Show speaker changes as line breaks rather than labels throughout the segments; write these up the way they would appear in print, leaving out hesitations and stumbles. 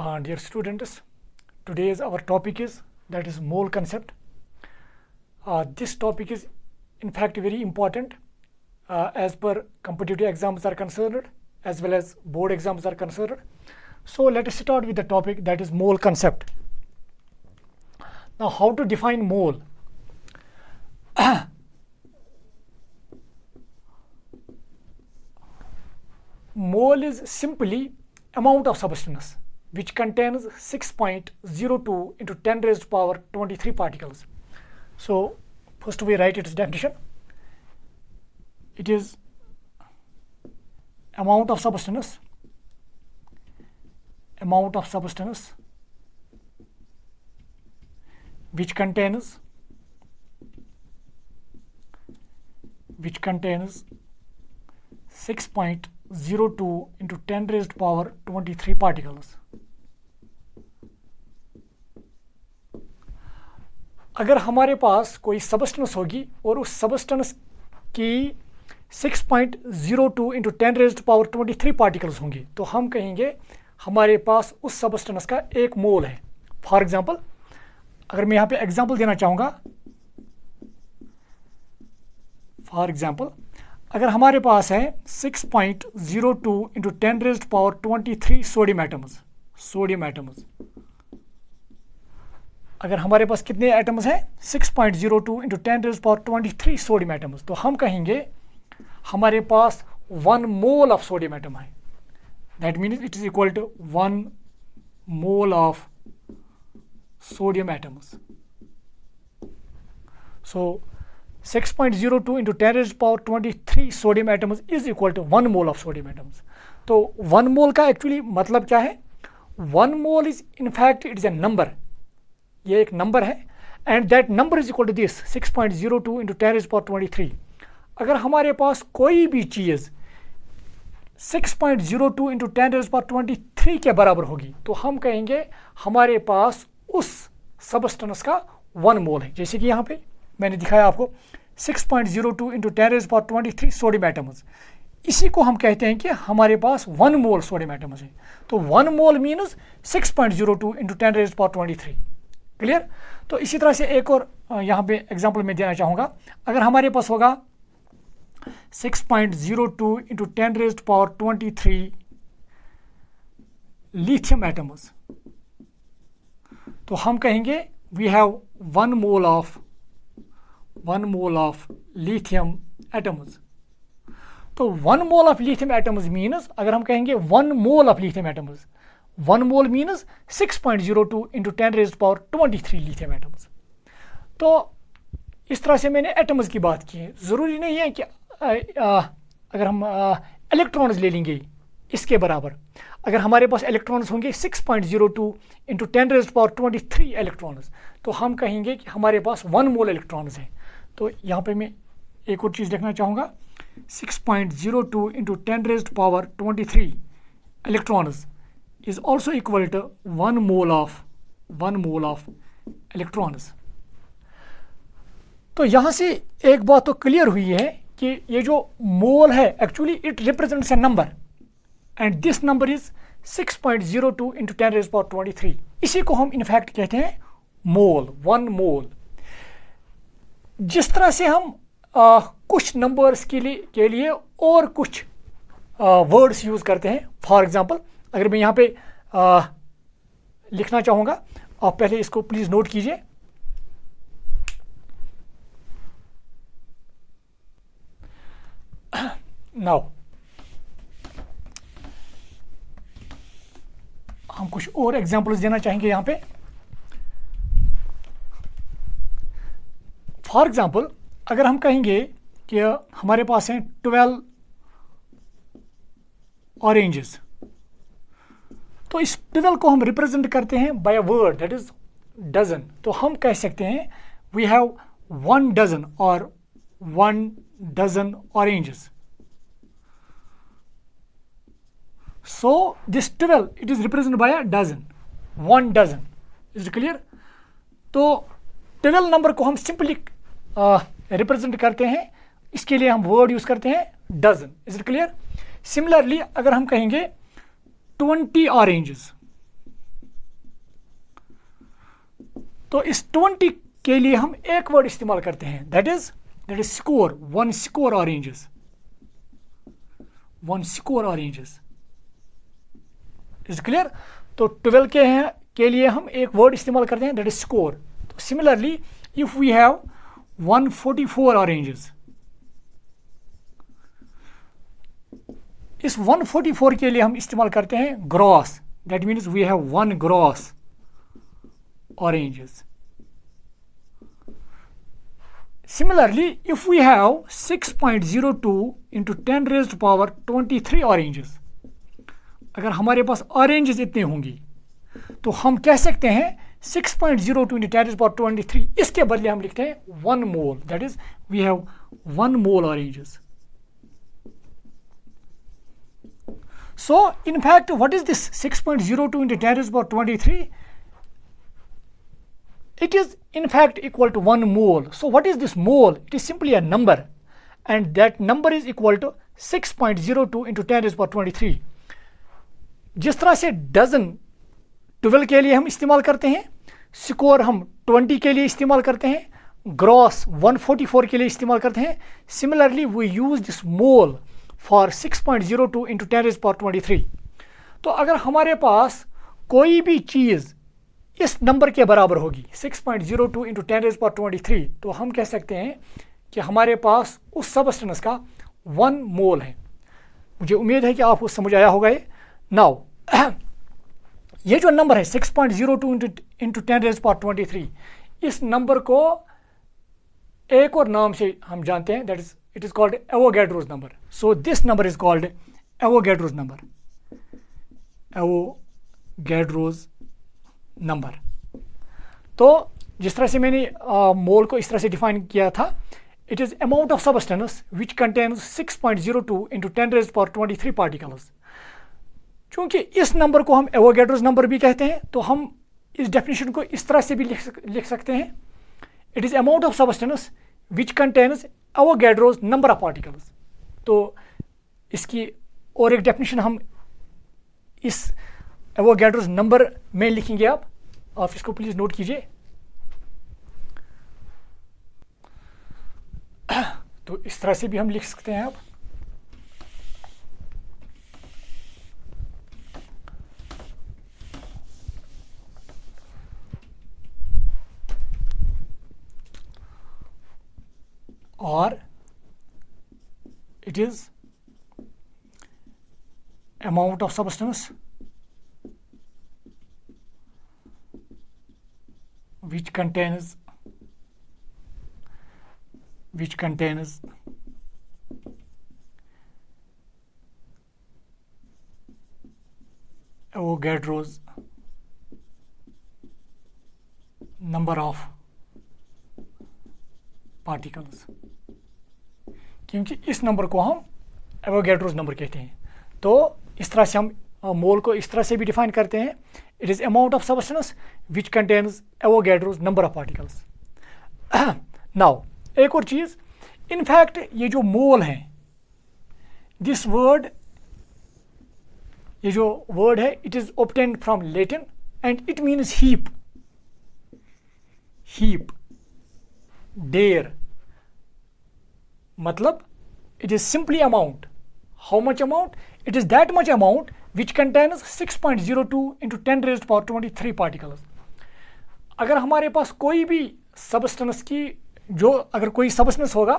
Dear students, today's our topic is that is mole concept. This topic is in fact very important as per competitive exams are concerned as well as board exams are concerned. So let us start with the topic that is mole concept. Now how to define mole? Mole is simply amount of substance which contains 6.02 into 10 raised to power 23 particles. So first we write its definition. It is amount of substance which contains 6.02 into 10 raised to power 23 particles. अगर हमारे पास कोई substance होगी और उस substance की 6.02 into 10 raised power 23 particles होंगे तो हम कहेंगे हमारे पास उस सबस्टेंस का एक मोल है. फॉर एग्जांपल अगर मैं यहाँ पे एग्जांपल देना चाहूँगा, फॉर एग्जांपल अगर हमारे पास है 6.02 into 10 raised power 23 sodium atoms. अगर हमारे पास कितने एटम्स हैं 6.02 into 10 raised power 23 sodium atoms, तो हम कहेंगे हमारे पास 1 मोल ऑफ सोडियम एटम है. That means it is equal to 1 mole of sodium atoms. So 6.02 into 10 raised to power 23 sodium atoms is equal to 1 mole of sodium atoms. तो 1 mole का actually मतलब क्या है? 1 mole is in fact it is a number. ये एक number है and that number is equal to this 6.02 into 10 raised to power 23. अगर हमारे पास कोई भी चीज़ 6.02 into 10 raised to power 23 के बराबर होगी तो हम कहेंगे हमारे पास उस सबस्टेंस का 1 मोल है. जैसे कि यहाँ पे मैंने दिखाया आपको 6.02 into 10 raised power 23 sodium atoms. इसी को हम कहते हैं कि हमारे पास 1 मोल सोडियम एटम्स है. तो 1 mole means 6.02 into 10 raised power 23. Clear? तो इसी तरह से एक और यहाँ पे एग्जांपल मैं देना चाहूँगा. अगर हमारे पास होगा 6.02 into 10 raised power 23 lithium atoms, तो हम कहेंगे we have 1 mole of lithium atoms. तो 1 mole of lithium atoms means अगर हम कहेंगे 1 mole of lithium atoms, 1 mole means 6.02 into 10 raised power 23 lithium atoms. तो इस तरह से मैंने एटम्स की बात की है. ज़रूरी नहीं है कि अगर हम इलेक्ट्रॉन्स ले लेंगे इसके बराबर. अगर हमारे पास इलेक्ट्रॉन्स होंगे 6.02 इंटू 10 रेज़्ड पावर 23 इलेक्ट्रॉन्स, तो हम कहेंगे कि हमारे पास 1 मोल इलेक्ट्रॉन्स हैं. तो यहाँ पे मैं एक और चीज़ देखना चाहूँगा. 6.02 into 10 raised power 23 electrons is also equal to 1 mole of electrons. तो यहाँ से एक बात तो क्लियर हुई है कि ये जो मोल है actually it represents A number and this number is 6.02 into 10 raised power 23. इसी को हम इनफैक्ट कहते हैं मोल, 1 मोल. जिस तरह से हम कुछ नंबर्स के लिए और कुछ वर्ड्स यूज़ करते हैं. फॉर एग्जांपल अगर मैं यहाँ पे लिखना चाहूँगा, आप पहले इसको प्लीज़ नोट कीजिए. नाउ हम कुछ और एग्जांपल्स देना चाहेंगे यहाँ पे. फॉर एग्जाम्पल अगर हम कहेंगे कि हमारे पास हैं 12 ऑरेंजेस, तो इस 12 को हम रिप्रेजेंट करते हैं by a word that is dozen. तो हम कह सकते हैं वी हैव 1 डजन और 1 dozen oranges. So this 12 it is represent by a dozen, 1 dozen. Is it clear? तो 12 नंबर को हम सिंपली रिप्रेजेंट करते हैं, इसके लिए हम वर्ड यूज करते हैं dozen. Is it clear? Similarly अगर हम कहेंगे 20 ऑरेंजेस, तो इस 20 के लिए हम एक वर्ड इस्तेमाल करते हैं, that is score, one score oranges, one score oranges. Is clear? तो 12 के लिए हम एक वर्ड इस्तेमाल करते हैं, दैट इज स्कोर। तो similarly if we have 144 oranges, इस 144 के लिए हम इस्तेमाल करते हैं gross, that means we have 1 gross oranges. Similarly, if we have 6.02 into 10 raised to power 23 oranges, अगर हमारे पास ऑरेंजेस इतने होंगी तो हम कह सकते हैं 6.02 into 10 raised to power 23, इसके बदले हम लिखते हैं 1 mole, that is we have 1 mole oranges. So in fact, what is this 6.02 into 10 raised to power 23? It is in fact equal to 1 mole. So what is this mole? It is simply a number, and that number is equal to 6.02 into 10 raised to power 23. जिस तरह से dozen 12 के लिए हम इस्तेमाल करते हैं, score हम 20 के लिए इस्तेमाल करते हैं, ग्रॉस 144 के लिए इस्तेमाल करते हैं, similarly we use this mole for 6.02 into 10 raised to power 23. तो अगर हमारे पास कोई भी चीज़ इस नंबर के बराबर होगी 6.02 into 10 raised to power 23, तो हम कह सकते हैं कि हमारे पास उस सबस्टेंस का 1 मोल है। मुझे उम्मीद है कि आपको समझ आया होगा ये। नाउ ये जो नंबर है 6.02 into 10 raised to power 23, इस नंबर को एक और नाम से हम जानते हैं, that is it is called Avogadro's number. So this number is called Avogadro's number, Avogadro's number. तो जिस तरह से मैंने मोल को इस तरह से डिफाइन किया था, it is amount of substance which contains 6.02 into 10 raised to power 23 particles. चूंकि इस नंबर को हम एवोगैड्रोस नंबर भी कहते हैं, तो हम इस डेफिनेशन को इस तरह से भी लिख सकते हैं, it is amount of substance which contains Avogadro's number of particles. तो इसकी और एक डेफिनेशन हम इस एवोगैड्रोस नंबर में लिखेंगे। आप इसको प्लीज नोट कीजिए। तो इस तरह से भी हम लिख सकते हैं आप। और it is amount of substance which contains Avogadro's number of particles, क्योंकि इस नंबर को हम एवोगैड्रोस नंबर कहते हैं। तो इस तरह से हम मोल को इस तरह से भी डिफाइन करते हैं, it is amount of substance which contains Avogadro's number of particles. Now एक और चीज, इनफैक्ट ये जो मोल है, दिस वर्ड, ये जो वर्ड है, it is obtained from Latin and it means heap, heap, dare, मतलब it is simply amount. How much amount? It is that much amount which contains 6.02 into 10 raised to power 23 particles. अगर हमारे पास कोई भी substance की अगर कोई substance होगा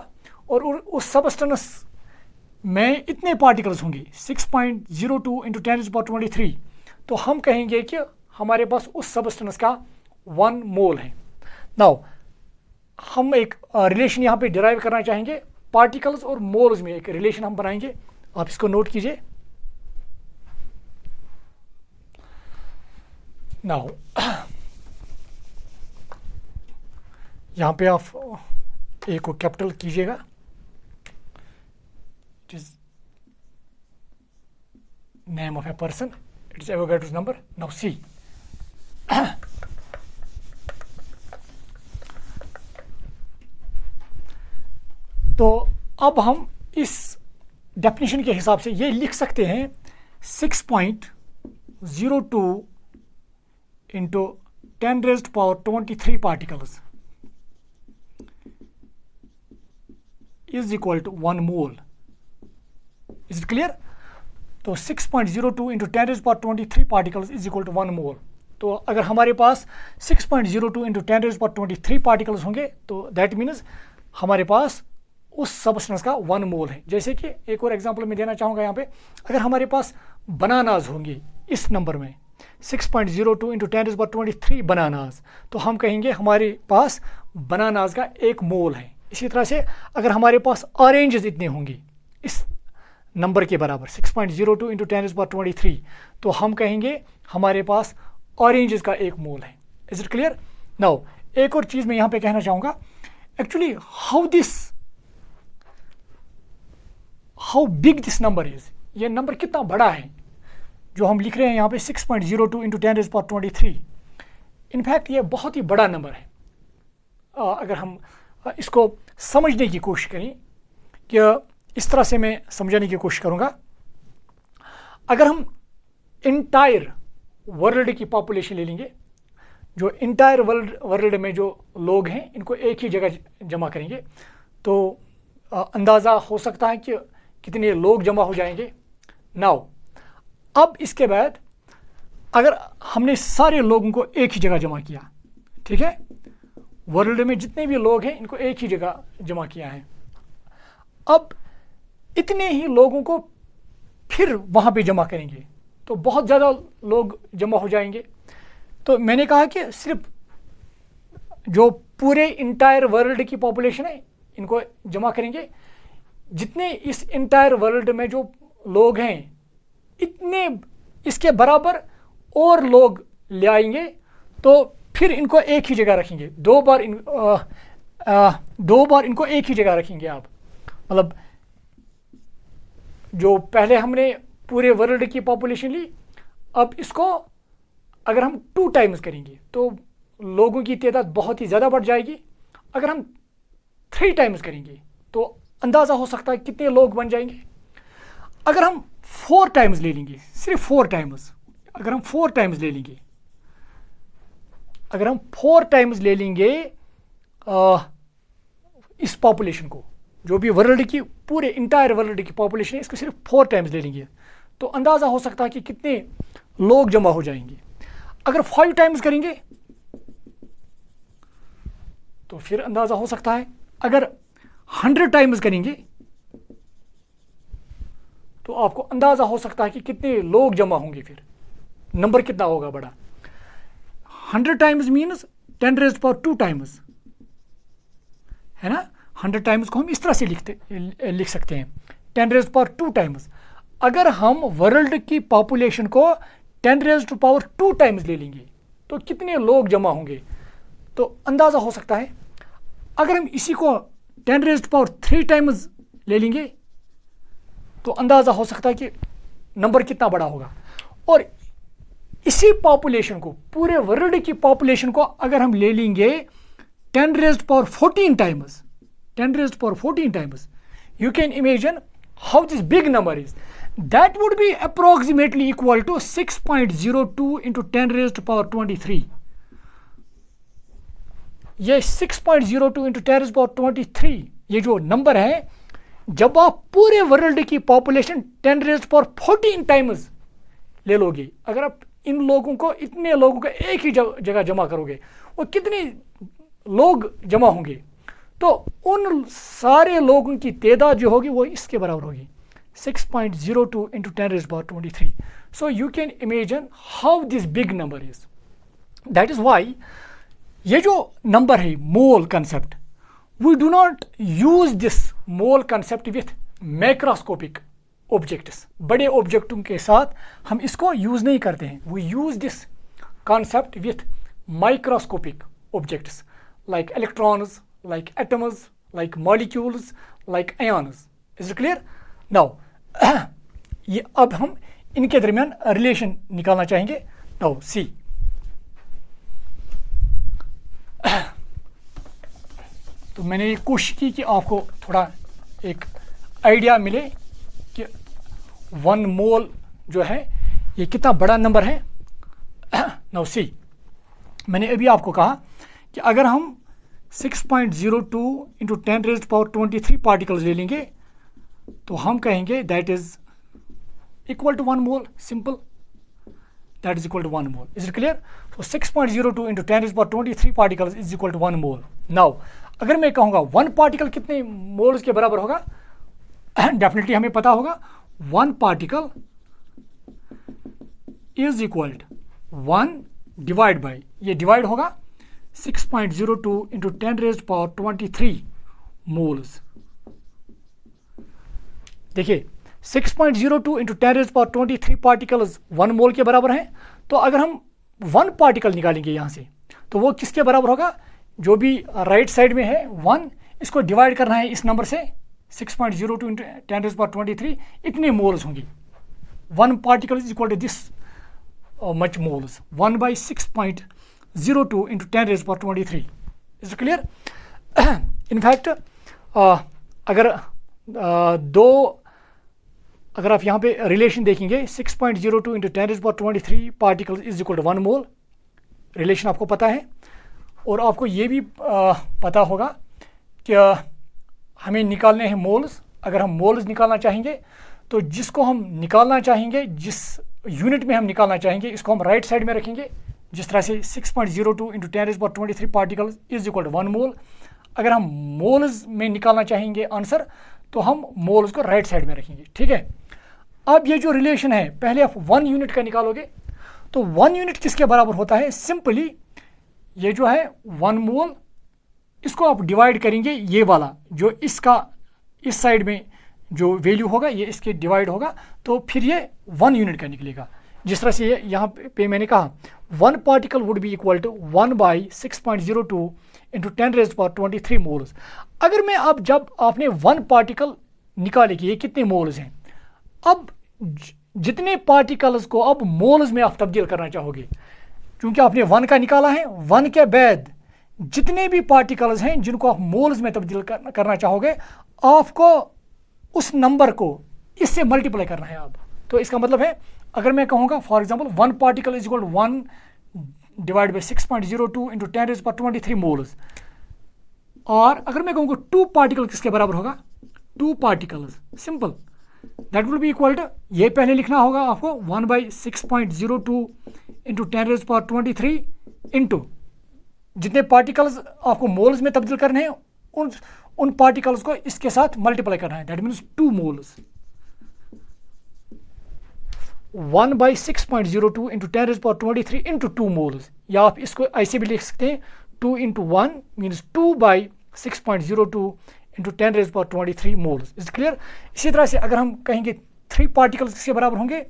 और उस सबस्टेंस में इतने पार्टिकल्स होंगे 6.02 into 10 raised to power 23, तो हम कहेंगे कि हमारे पास उस सबस्टेंस का 1 मोल है। नाउ हम एक रिलेशन यहाँ पे डिराइव करना चाहेंगे, पार्टिकल्स और मोल्स में एक रिलेशन हम बनाएंगे। आप इसको नोट कीजिए। नाउ यहां पे आप ए को कैपिटल कीजिएगा, it is name of a person, it is Avogadro's number. Now see, तो अब हम इस डेफिनेशन के हिसाब से ये लिख सकते हैं 6.02 into 10 raised power 23 particles is equal to 1 mole. Is it clear? तो 6.02 into 10 raised power 23 particles is equal to 1 mole. तो अगर हमारे पास 6.02 into 10 raised power 23 particles होंगे तो दैट मीन्स हमारे पास उस सबस्टेंस का 1 मोल है. जैसे कि एक और एग्जांपल मैं देना चाहूँगा यहाँ पे, अगर हमारे पास बनानाज होंगे इस नंबर में 6.02 into 10 raised power 23 बनानाज, तो हम कहेंगे हमारे पास बनानाज का 1 मोल है. इसी तरह से अगर हमारे पास ऑरेंजेस इतने होंगे इस नंबर के बराबर 6.02 into 10 raised power 23, तो हम कहेंगे हमारे पास ऑरेंजेस का 1 मोल है. Is it clear? नाउ एक और चीज़ मैं यहाँ पे कहना चाहूँगा, actually how big this number is, ये नंबर कितना बड़ा है जो हम लिख रहे हैं यहाँ पे 6.02 into 10 raised power 23. इनफैक्ट ये बहुत ही बड़ा नंबर है. अगर हम इसको समझने की कोशिश करें कि इस तरह से मैं समझाने की कोशिश करूँगा, अगर हम इंटायर वर्ल्ड की पॉपुलेशन ले लेंगे, जो इंटायर वर्ल्ड में जो लोग हैं इनको एक ही जगह जमा करेंगे तो अंदाज़ा हो सकता है कि कितने लोग जमा हो जाएंगे. नाउ अब इसके बाद अगर हमने सारे लोगों को एक ही जगह जमा किया, ठीक है, वर्ल्ड में जितने भी लोग हैं इनको एक ही जगह जमा किया है, अब इतने ही लोगों को फिर वहाँ पे जमा करेंगे तो बहुत ज़्यादा लोग जमा हो जाएंगे. तो मैंने कहा कि सिर्फ जो पूरे इंटायर वर्ल्ड की पॉपुलेशन है इनको जमा करेंगे, जितने इस इंटायर वर्ल्ड में जो लोग हैं इतने इसके बराबर और लोग ले आएंगे तो फिर इनको एक ही जगह रखेंगे. दो बार इनको एक ही जगह रखेंगे आप. मतलब जो पहले हमने पूरे वर्ल्ड की पॉपुलेशन ली, अब इसको अगर हम 2 टाइम्स करेंगे तो लोगों की तादाद बहुत ही ज़्यादा बढ़ जाएगी. अगर हम 3 टाइम्स करेंगे तो अंदाज़ा हो सकता है कितने लोग बन जाएंगे. अगर हम 4 टाइम्स ले लेंगे, सिर्फ 4 टाइम्स, अगर हम 4 टाइम्स ले लेंगे, अगर हम 4 टाइम्स ले लेंगे इस पॉपुलेशन को, जो भी वर्ल्ड की पूरे इंटायर वर्ल्ड की पॉपुलेशन है इसको सिर्फ 4 टाइम्स ले लेंगे तो अंदाज़ा हो सकता है कि कितने लोग जमा हो जाएंगे. अगर 5 टाइम्स करेंगे तो फिर अंदाज़ा हो सकता है. अगर 100 टाइम्स करेंगे तो आपको अंदाज़ा हो सकता है कि कितने लोग जमा होंगे, फिर नंबर कितना होगा बड़ा. 100 times means 10 raised power 2 times, है ना. 100 टाइम्स को हम इस तरह से लिख सकते हैं 10 raised power 2 टाइम्स. अगर हम वर्ल्ड की पॉपुलेशन को 10 raised power 2 टाइम्स ले लेंगे तो कितने लोग जमा होंगे, तो अंदाज़ा हो सकता है. अगर हम इसी को 10 raised power 3 टाइम्स ले लेंगे तो अंदाज़ा हो सकता है कि नंबर कितना बड़ा होगा. और इसी पॉपुलेशन को, पूरे वर्ल्ड की पॉपुलेशन को अगर हम ले लेंगे 10 raised power 14 times, 10 raised power 14 times, you can imagine how this big number is. That would be approximately equal to 6.02 into 10 raised power 23. ये 6.02 into 10 raised power 23 ये जो नंबर है, जब आप पूरे वर्ल्ड की पॉपुलेशन 10 raised power 14 टाइम्स ले लोगे, अगर आप इन लोगों को, इतने लोगों को एक ही जगह जमा करोगे, वो कितने लोग जमा होंगे, तो उन सारे लोगों की तादाद जो होगी वो इसके बराबर होगी 6.02 into 10 raised power 23. So you can imagine how this big number is. That is why ये जो नंबर है मोल concept, we do not use this mole concept with macroscopic objects. बड़े ऑब्जेक्टों के साथ हम इसको यूज नहीं करते हैं. we use this concept with microscopic objects like electrons, like atoms, like molecules, like ions. Is it clear? Now ये अब हम इनके दरमियान रिलेशन निकालना चाहेंगे. Now see, तो मैंने ये कोशिश की कि आपको थोड़ा एक आइडिया मिले कि 1 मोल जो है ये कितना बड़ा नंबर है. Now see, मैंने अभी आपको कहा कि अगर हम 6.02 इंटू 10⁻23 पार्टिकल्स ले लेंगे तो हम कहेंगे that is equal to 1 mole, simple, that is equal to 1 mole. Is it clear? तो 6.02 into 10⁻23 particles is equal to 1 mole. Now अगर मैं कहूँगा 1 पार्टिकल कितने मोल्स के बराबर होगा, डेफिनेटली हमें पता होगा 1 particle is equal to 1 divide by, ये डिवाइड होगा 6.02 इंटू 10⁻23 मोल्स। देखिए 6.02 इंटू 10⁻23 पार्टिकल्स 1 मोल के बराबर हैं। तो अगर हम 1 पार्टिकल निकालेंगे यहाँ से तो वो किसके बराबर होगा, जो भी राइट साइड में है 1, इसको डिवाइड करना है इस नंबर से 6.02 इंटू 10⁻23, इतने मोल्स होंगे। 1 particle is equal to this much moles, 1/6.02 into 10⁻23। Is clear? In fact अगर अगर आप यहाँ पे रिलेशन देखेंगे 6.02 into 10⁻23 particles is equal to 1 mole, relation आपको पता है। और आपको ये भी पता होगा कि हमें निकालने हैं मोल्स। अगर हम मोल्स निकालना चाहेंगे तो जिसको हम निकालना चाहेंगे, जिस यूनिट में हम निकालना चाहेंगे, इसको हम राइट साइड में रखेंगे। जिस तरह से 6.02 into 10⁻23 particles is equal to 1 mole. अगर हम मोल्स में निकालना चाहेंगे आंसर तो हम मोल्स को राइट साइड में रखेंगे। ठीक है, अब ये जो रिलेशन है, पहले आप 1 यूनिट का निकालोगे तो 1 यूनिट किसके बराबर होता है, सिंपली ये जो है 1 मोल, इसको आप डिवाइड करेंगे, ये वाला जो इसका इस साइड में जो वैल्यू होगा ये इसके डिवाइड होगा, तो फिर ये 1 यूनिट का निकलेगा। जिस तरह से यहाँ पे मैंने कहा 1 particle would be equal to 1/6.02 into 10⁻23 moles. अगर मैं अब जब आपने 1 पार्टिकल निकाले कि ये कितने मोल्स हैं, अब जितने पार्टिकल्स को अब मोल्स में आप तब्दील करना चाहोगे, क्योंकि आपने 1 का निकाला है, 1 के बाद जितने भी पार्टिकल्स हैं जिनको आप मोल्स में तब्दील करना चाहोगे, आपको उस नंबर को इससे मल्टीप्लाई करना है। अब तो इसका मतलब है अगर मैं कहूँगा for example 1 particle is equal to 1 divide by 6.02 into 10⁻23 moles, और अगर मैं कहूँगा 2 पार्टिकल किसके बराबर होगा, 2 particles, simple, that will be equal to, ये पहले लिखना होगा आपको 1/6.02 इंटू 10⁻23 इंटू जितने पार्टिकल्स आपको मोल्स में तब्दील करने हैं उन पार्टिकल्स को इसके साथ मल्टीप्लाई करना है, that means 2 moles. 1/6.02 into 10⁻23 into 2 moles, या आप इसको ऐसे भी लिख सकते हैं 2 into 1 means 2/6.02 into 10⁻23 moles. Is clear? इसी तरह से अगर हम कहेंगे 3 पार्टिकल्स किसके बराबर होंगे,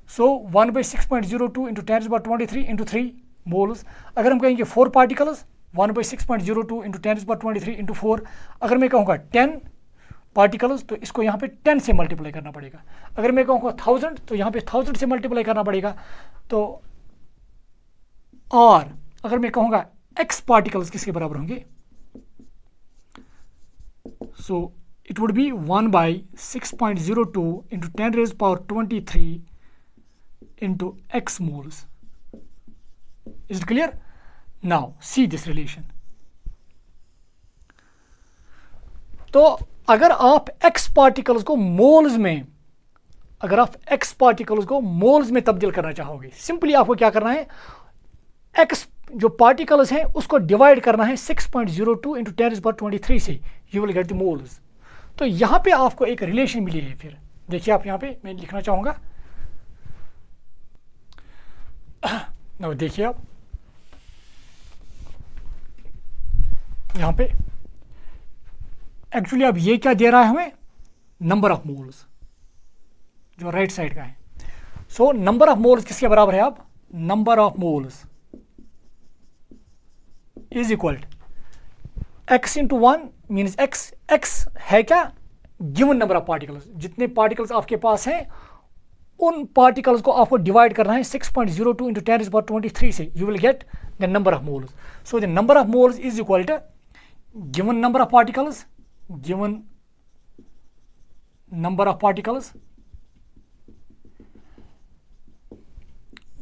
सो 1/6.02 इंटू 10⁻23 इंटू 3 मोल्स। अगर हम कहेंगे 4 पार्टिकल्स 1/6.02 इंटू 10⁻23 इंटू 4। अगर मैं कहूँगा 10 पार्टिकल्स तो इसको यहाँ पे 10 से मल्टीप्लाई करना पड़ेगा। अगर मैं कहूँगा 1000 तो यहाँ पे 1000 से मल्टीप्लाई करना पड़ेगा। तो और अगर मैं कहूँगा x पार्टिकल्स किसके बराबर होंगे, सो it would B 1/6.02 into 10⁻23 into x moles. Is it clear? Now see this relation. तो अगर आप x पार्टिकल्स को मोल्स में, अगर आप x पार्टिकल्स को मोल्स में तब्दील करना चाहोगे, सिंपली आपको क्या करना है, x जो पार्टिकल्स हैं उसको डिवाइड करना है 6.02 इंटू 10⁻23 से, you will get the moles. तो यहाँ पे आपको एक रिलेशन मिली है। फिर देखिए आप यहाँ पे मैं लिखना चाहूँगा, now देखिए आप यहाँ पे एक्चुअली अब ये क्या दे रहा है हमें, नंबर ऑफ मोल्स जो राइट साइड का है। सो नंबर ऑफ मोल्स किसके बराबर है, अब number of moles is equal x into 1 means x है क्या, गिवन नंबर ऑफ पार्टिकल्स, जितने पार्टिकल्स आपके पास हैं उन पार्टिकल्स को आपको डिवाइड करना है 6.02 इंटू 10⁻23 से, you will get the number of moles. So the number of moles is equal to given number of particles, given number of particles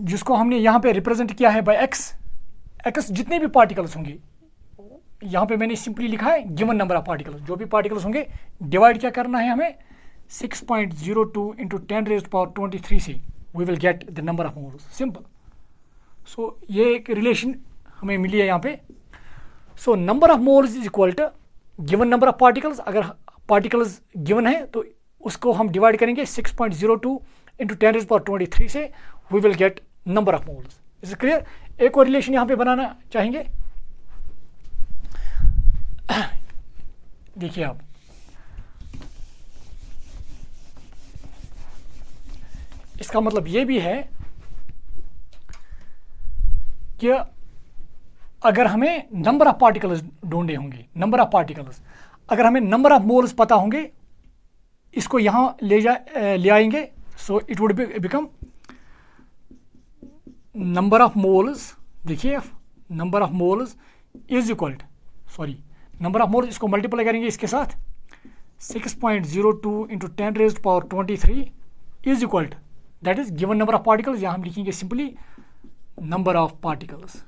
जिसको हमने यहाँ पे रिप्रेजेंट किया है बाय x, एक्स जितने भी पार्टिकल्स होंगे, यहाँ पे मैंने सिंपली लिखा है गिवन नंबर ऑफ पार्टिकल्स, जो भी पार्टिकल्स होंगे डिवाइड क्या करना है हमें 6.02 इंटू 10⁻23 से we will get the number of moles, simple. So ये एक रिलेशन हमें मिली है यहाँ पे। So number of moles is equal to given number of particles, अगर पार्टिकल्स गिवन है तो उसको हम डिवाइड करेंगे 6.02 इंटू 10⁻23 से, we will get number of moles. Is clear? एक और रिलेशन यहाँ पे बनाना चाहेंगे, देखिए आप, इसका मतलब ये भी है कि अगर हमें नंबर ऑफ पार्टिकल्स ढूंढने होंगे, नंबर ऑफ पार्टिकल्स, अगर हमें नंबर ऑफ मोल्स पता होंगे, इसको यहां ले आएंगे, so it would become number of moles, देखिए number of moles is equal, sorry number of moles, इसको मल्टीप्लाई करेंगे इसके साथ 6.02 into 10⁻23 is equal, that is given number of particles, यहां हम लिखेंगे सिंपली नंबर ऑफ पार्टिकल्स।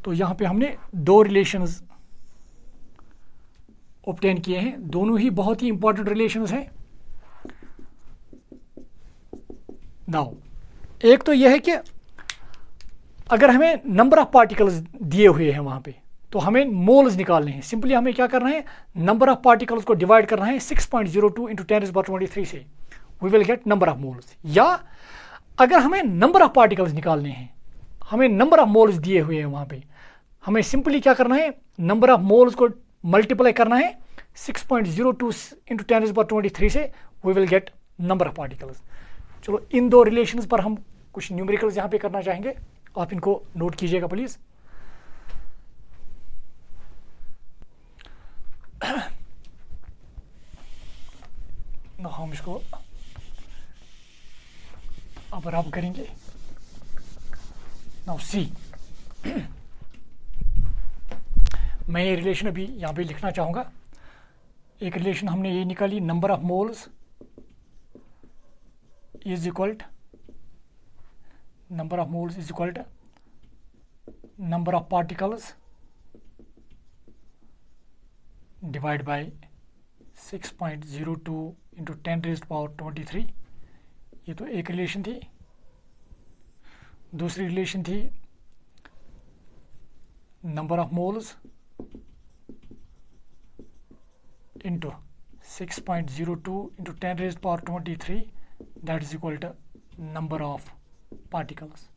तो यहां पे हमने दो रिलेशंस ऑब्टेन किए हैं, दोनों ही बहुत ही इंपॉर्टेंट रिलेशंस हैं। नाउ एक तो यह है कि अगर हमें नंबर ऑफ पार्टिकल्स दिए हुए हैं वहां पे, तो हमें मोल्स निकालने हैं। सिंपली हमें क्या करना है, नंबर ऑफ पार्टिकल्स को डिवाइड करना है 6.02 इंटू 10⁻23 से, we will get number of moles. या अगर हमें नंबर ऑफ पार्टिकल्स निकालने हैं, हमें नंबर ऑफ मोल्स दिए हुए हैं वहां पे, हमें सिंपली क्या करना है, नंबर ऑफ मोल्स को मल्टीप्लाई करना है 6.02 इंटू 10⁻23 से, we will get number of particles. चलो इन दो रिलेशंस पर हम कुछ न्यूमेरिकल्स यहाँ पे करना चाहेंगे, आप इनको नोट कीजिएगा प्लीज। हम इसको अब रब करेंगे। नाउ सी, मैं ये रिलेशन अभी यहाँ पे लिखना चाहूँगा। एक रिलेशन हमने ये निकाली, number of moles is equal, number of moles is equal to number of particles divide by 6.02 into 10⁻23। ये तो एक रिलेशन थी। दूसरी रिलेशन थी number of moles into 6.02 into 10⁻23, that is equal to number of particles.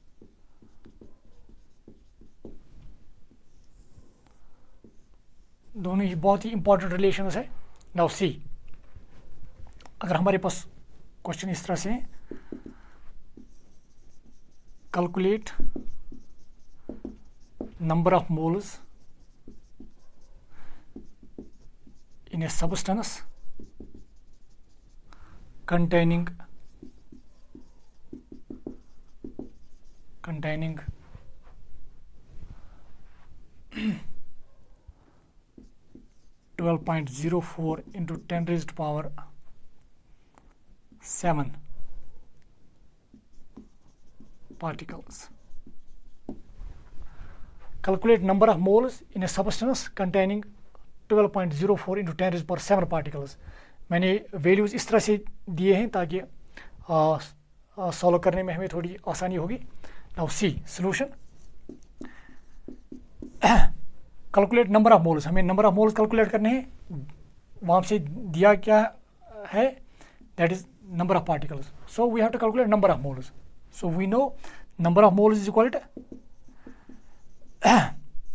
दोनों ही बहुत ही इंपॉर्टेंट रिलेशंस है। नाउ सी, अगर हमारे पास क्वेश्चन इस तरह से है, calculate number of moles in a substance containing 12.04 into 10⁻7 particles. Calculate number of moles in a substance containing 12.04 into 10⁻7 particles. मैंने वैल्यूज इस तरह से दिए हैं ताकि सॉल्व करने में हमें थोड़ी आसानी होगी। Now see solution, calculate number of moles, हमें नंबर ऑफ मोल्स कैलकुलेट करने हैं। वहाँ से दिया क्या है, that is number of particles, so we have to calculate number of moles. So we know number of moles is equal to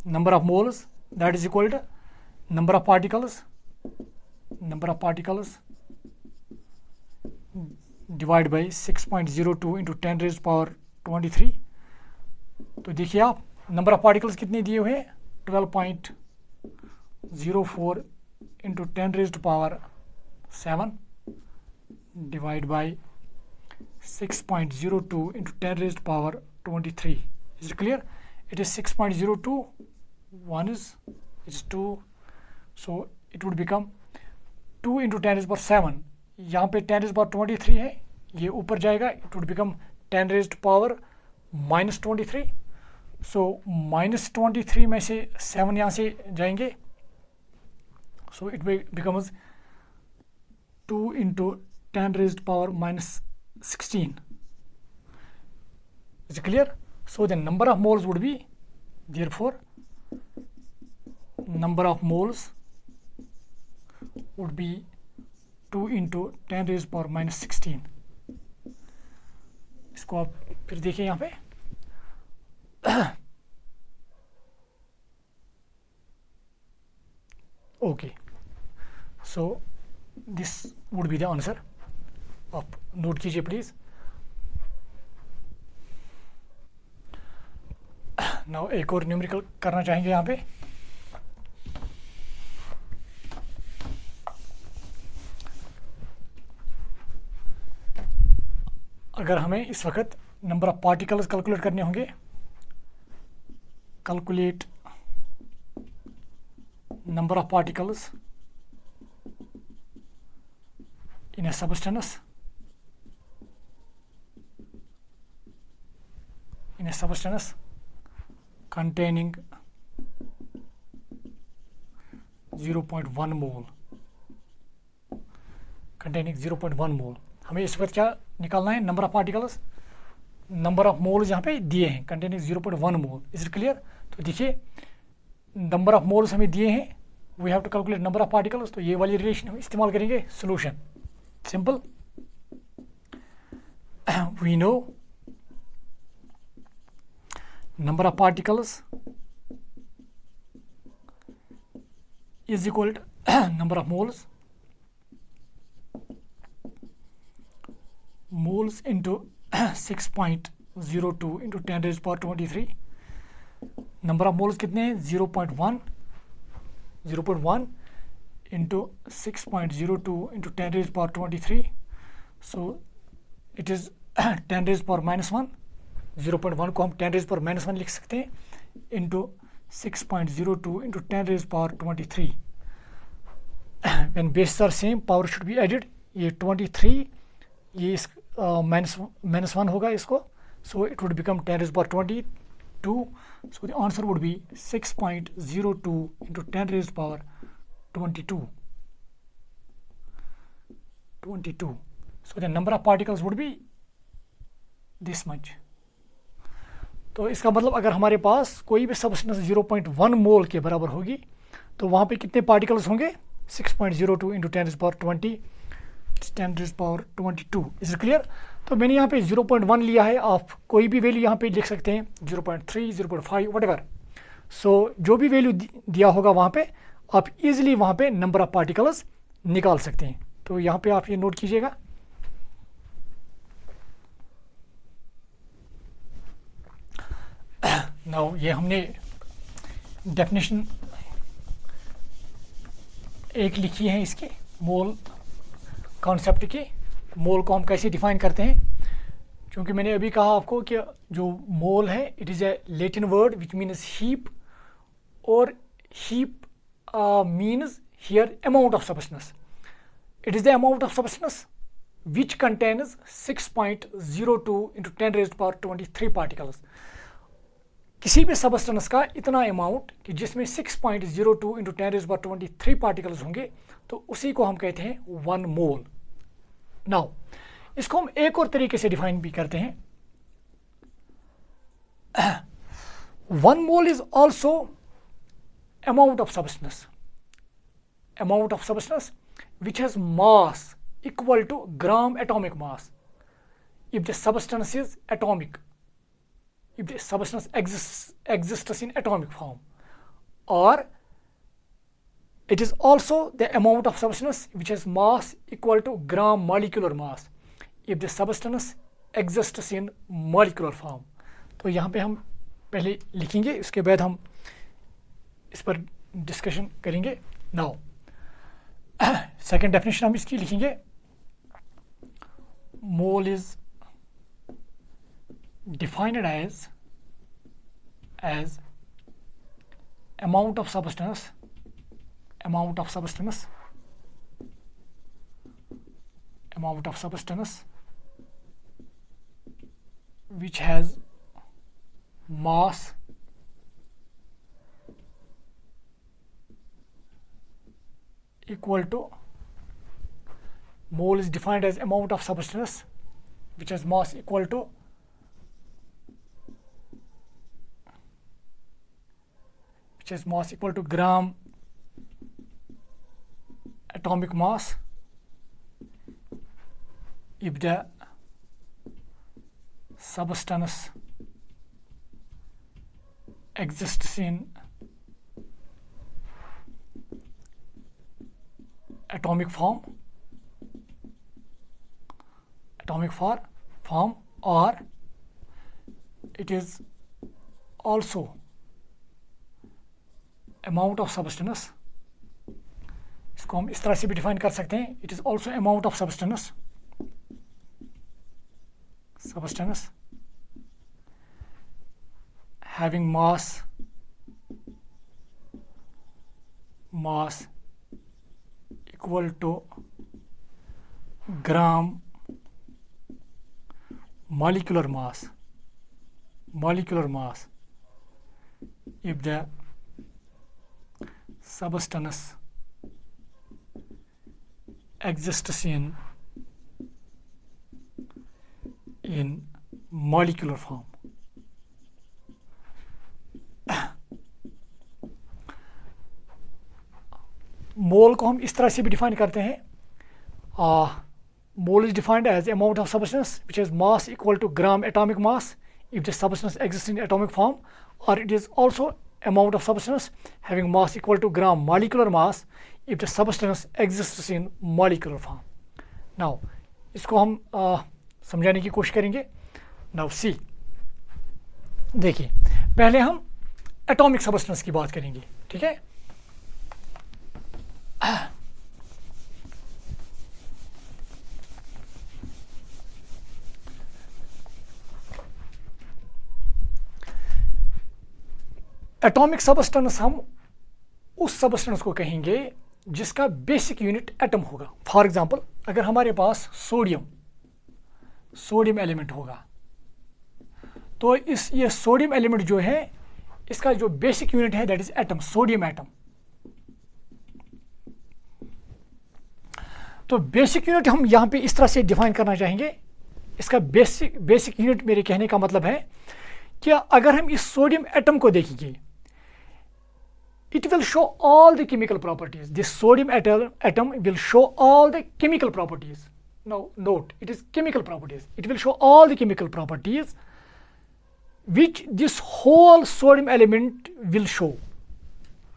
number of moles, that is equal to number of particles divided by 6.02 into 10⁻23। तो देखिए आप, number of particles कितने दिए हुए हैं, 12.04 into 10⁻7 divide by 6.02 into 10⁻23। Is it clear? It is 6.02, one is 2, so it would become 2 into 10⁻7। यहाँ पे 10⁻23 है, ये ऊपर जाएगा, it would become 10⁻ -23, सो -23 में से 7 यहाँ से जाएंगे, so it becomes 2 × 10⁻⁻16. Is it clear? So the number of moles would be, therefore number of moles would be 2 × 10⁻⁻16. इसको आप फिर देखिए यहाँ पे, okay, so this would be the answer. आप नोट कीजिए प्लीज. नाउ एक और न्यूमेरिकल करना चाहेंगे यहाँ पे. अगर हमें इस वक्त नंबर ऑफ पार्टिकल्स कैलकुलेट करने होंगे, calculate number of particles in a substance containing 0.1 mole. containing 0.1 mole. हमें इस वक्त क्या निकालना है? Number of particles, number of moles यहाँ पे दिए हैं, containing 0.1 mole. Is it clear? तो देखिए नंबर ऑफ मोल्स हमें दिए हैं, we have to calculate number of particles. तो ये वाली रिलेशन हम इस्तेमाल करेंगे. Solution simple, we know number of particles is equal to number of moles into 6.02 into 10⁻23. Number of moles कितने हैं? 0.1 into 6.02 into 10⁻23. So it is 10⁻⁻1. 0.1 को हम 10⁻⁻1 लिख सकते हैं into 6.02 into 10⁻23. When base are same, power should be added. ये 23, ये इस -1 होगा इसको, so it would become 10⁻22. So the answer would be 6.02 into 10⁻22. So the number of particles would be this much. तो इसका मतलब अगर हमारे पास कोई भी सब्सटेंस 0.1 मोल के बराबर होगी तो वहाँ पे कितने पार्टिकल्स होंगे? 6.02 into 10⁻22. Is clear? तो मैंने यहाँ पे 0.1 लिया है, आप कोई भी वैल्यू यहाँ पे लिख सकते हैं, 0.3, 0.5, व्हाटएवर. सो जो भी वैल्यू दिया होगा वहाँ पे आप इजीली वहाँ पे नंबर ऑफ पार्टिकल्स निकाल सकते हैं. तो यहाँ पे आप ये नोट कीजिएगा. नाउ ये हमने डेफिनेशन एक लिखी है इसकी, मोल कॉन्सेप्ट की. मोल को हम कैसे डिफाइन करते हैं, क्योंकि मैंने अभी कहा आपको कि जो मोल है it is a Latin word which means heap, और heap means here amount of substance. It is the amount of substance which contains 6.02 into 10⁻23 particles. किसी भी सब्सटेंस का इतना अमाउंट कि जिसमें 6.02 into 10⁻23 पार्टिकल्स होंगे, तो उसी को हम कहते हैं 1 मोल. नाउ इसको हम एक और तरीके से डिफाइन भी करते हैं. 1 mole is also amount of substance which has mass equal to gram atomic mass if the substance is atomic, if the substance exists in atomic form, or it is also the amount of substance which has mass equal to gram molecular mass if the substance exists in molecular form. तो यहाँ पे हम पहले लिखेंगे, इसके बाद हम इस पर डिस्कशन करेंगे. नाउ सेकेंड डेफिनेशन हम इसकी लिखेंगे. Mole is defined as amount of substance which has mass equal to, mole is defined as amount of substance which has mass equal to gram atomic mass if the substance exists in atomic form or it is also amount of substance. इसको हम इस तरह से भी define कर सकते हैं, it is also amount of substance having mass equal to gram molecular mass if the substance exists in molecular form. मोल को हम इस तरह से भी डिफाइन करते हैं, mole is defined as amount of substance which has mass equal to gram atomic mass if the substance exists in atomic form, or it is also amount of substance having mass equal to gram molecular mass if the substance exists in molecular form. Now इसको हम समझाने की कोशिश करेंगे. Now see, देखिए पहले हम atomic substance की बात करेंगे, ठीक है. एटॉमिक सबस्टेंस हम उस सबस्टेंस को कहेंगे जिसका बेसिक यूनिट एटम होगा. फॉर एग्जांपल अगर हमारे पास सोडियम एलिमेंट होगा तो ये सोडियम एलिमेंट जो है इसका जो बेसिक यूनिट है that is atom, sodium atom. तो बेसिक यूनिट हम यहाँ पे इस तरह से डिफाइन करना चाहेंगे. इसका बेसिक यूनिट मेरे कहने का मतलब है कि अगर हम इस सोडियम एटम को देखेंगे, it will show all the chemical properties. This sodium atom will show all the chemical properties. Now note, it is chemical properties. It will show all the chemical properties which this whole sodium element will show.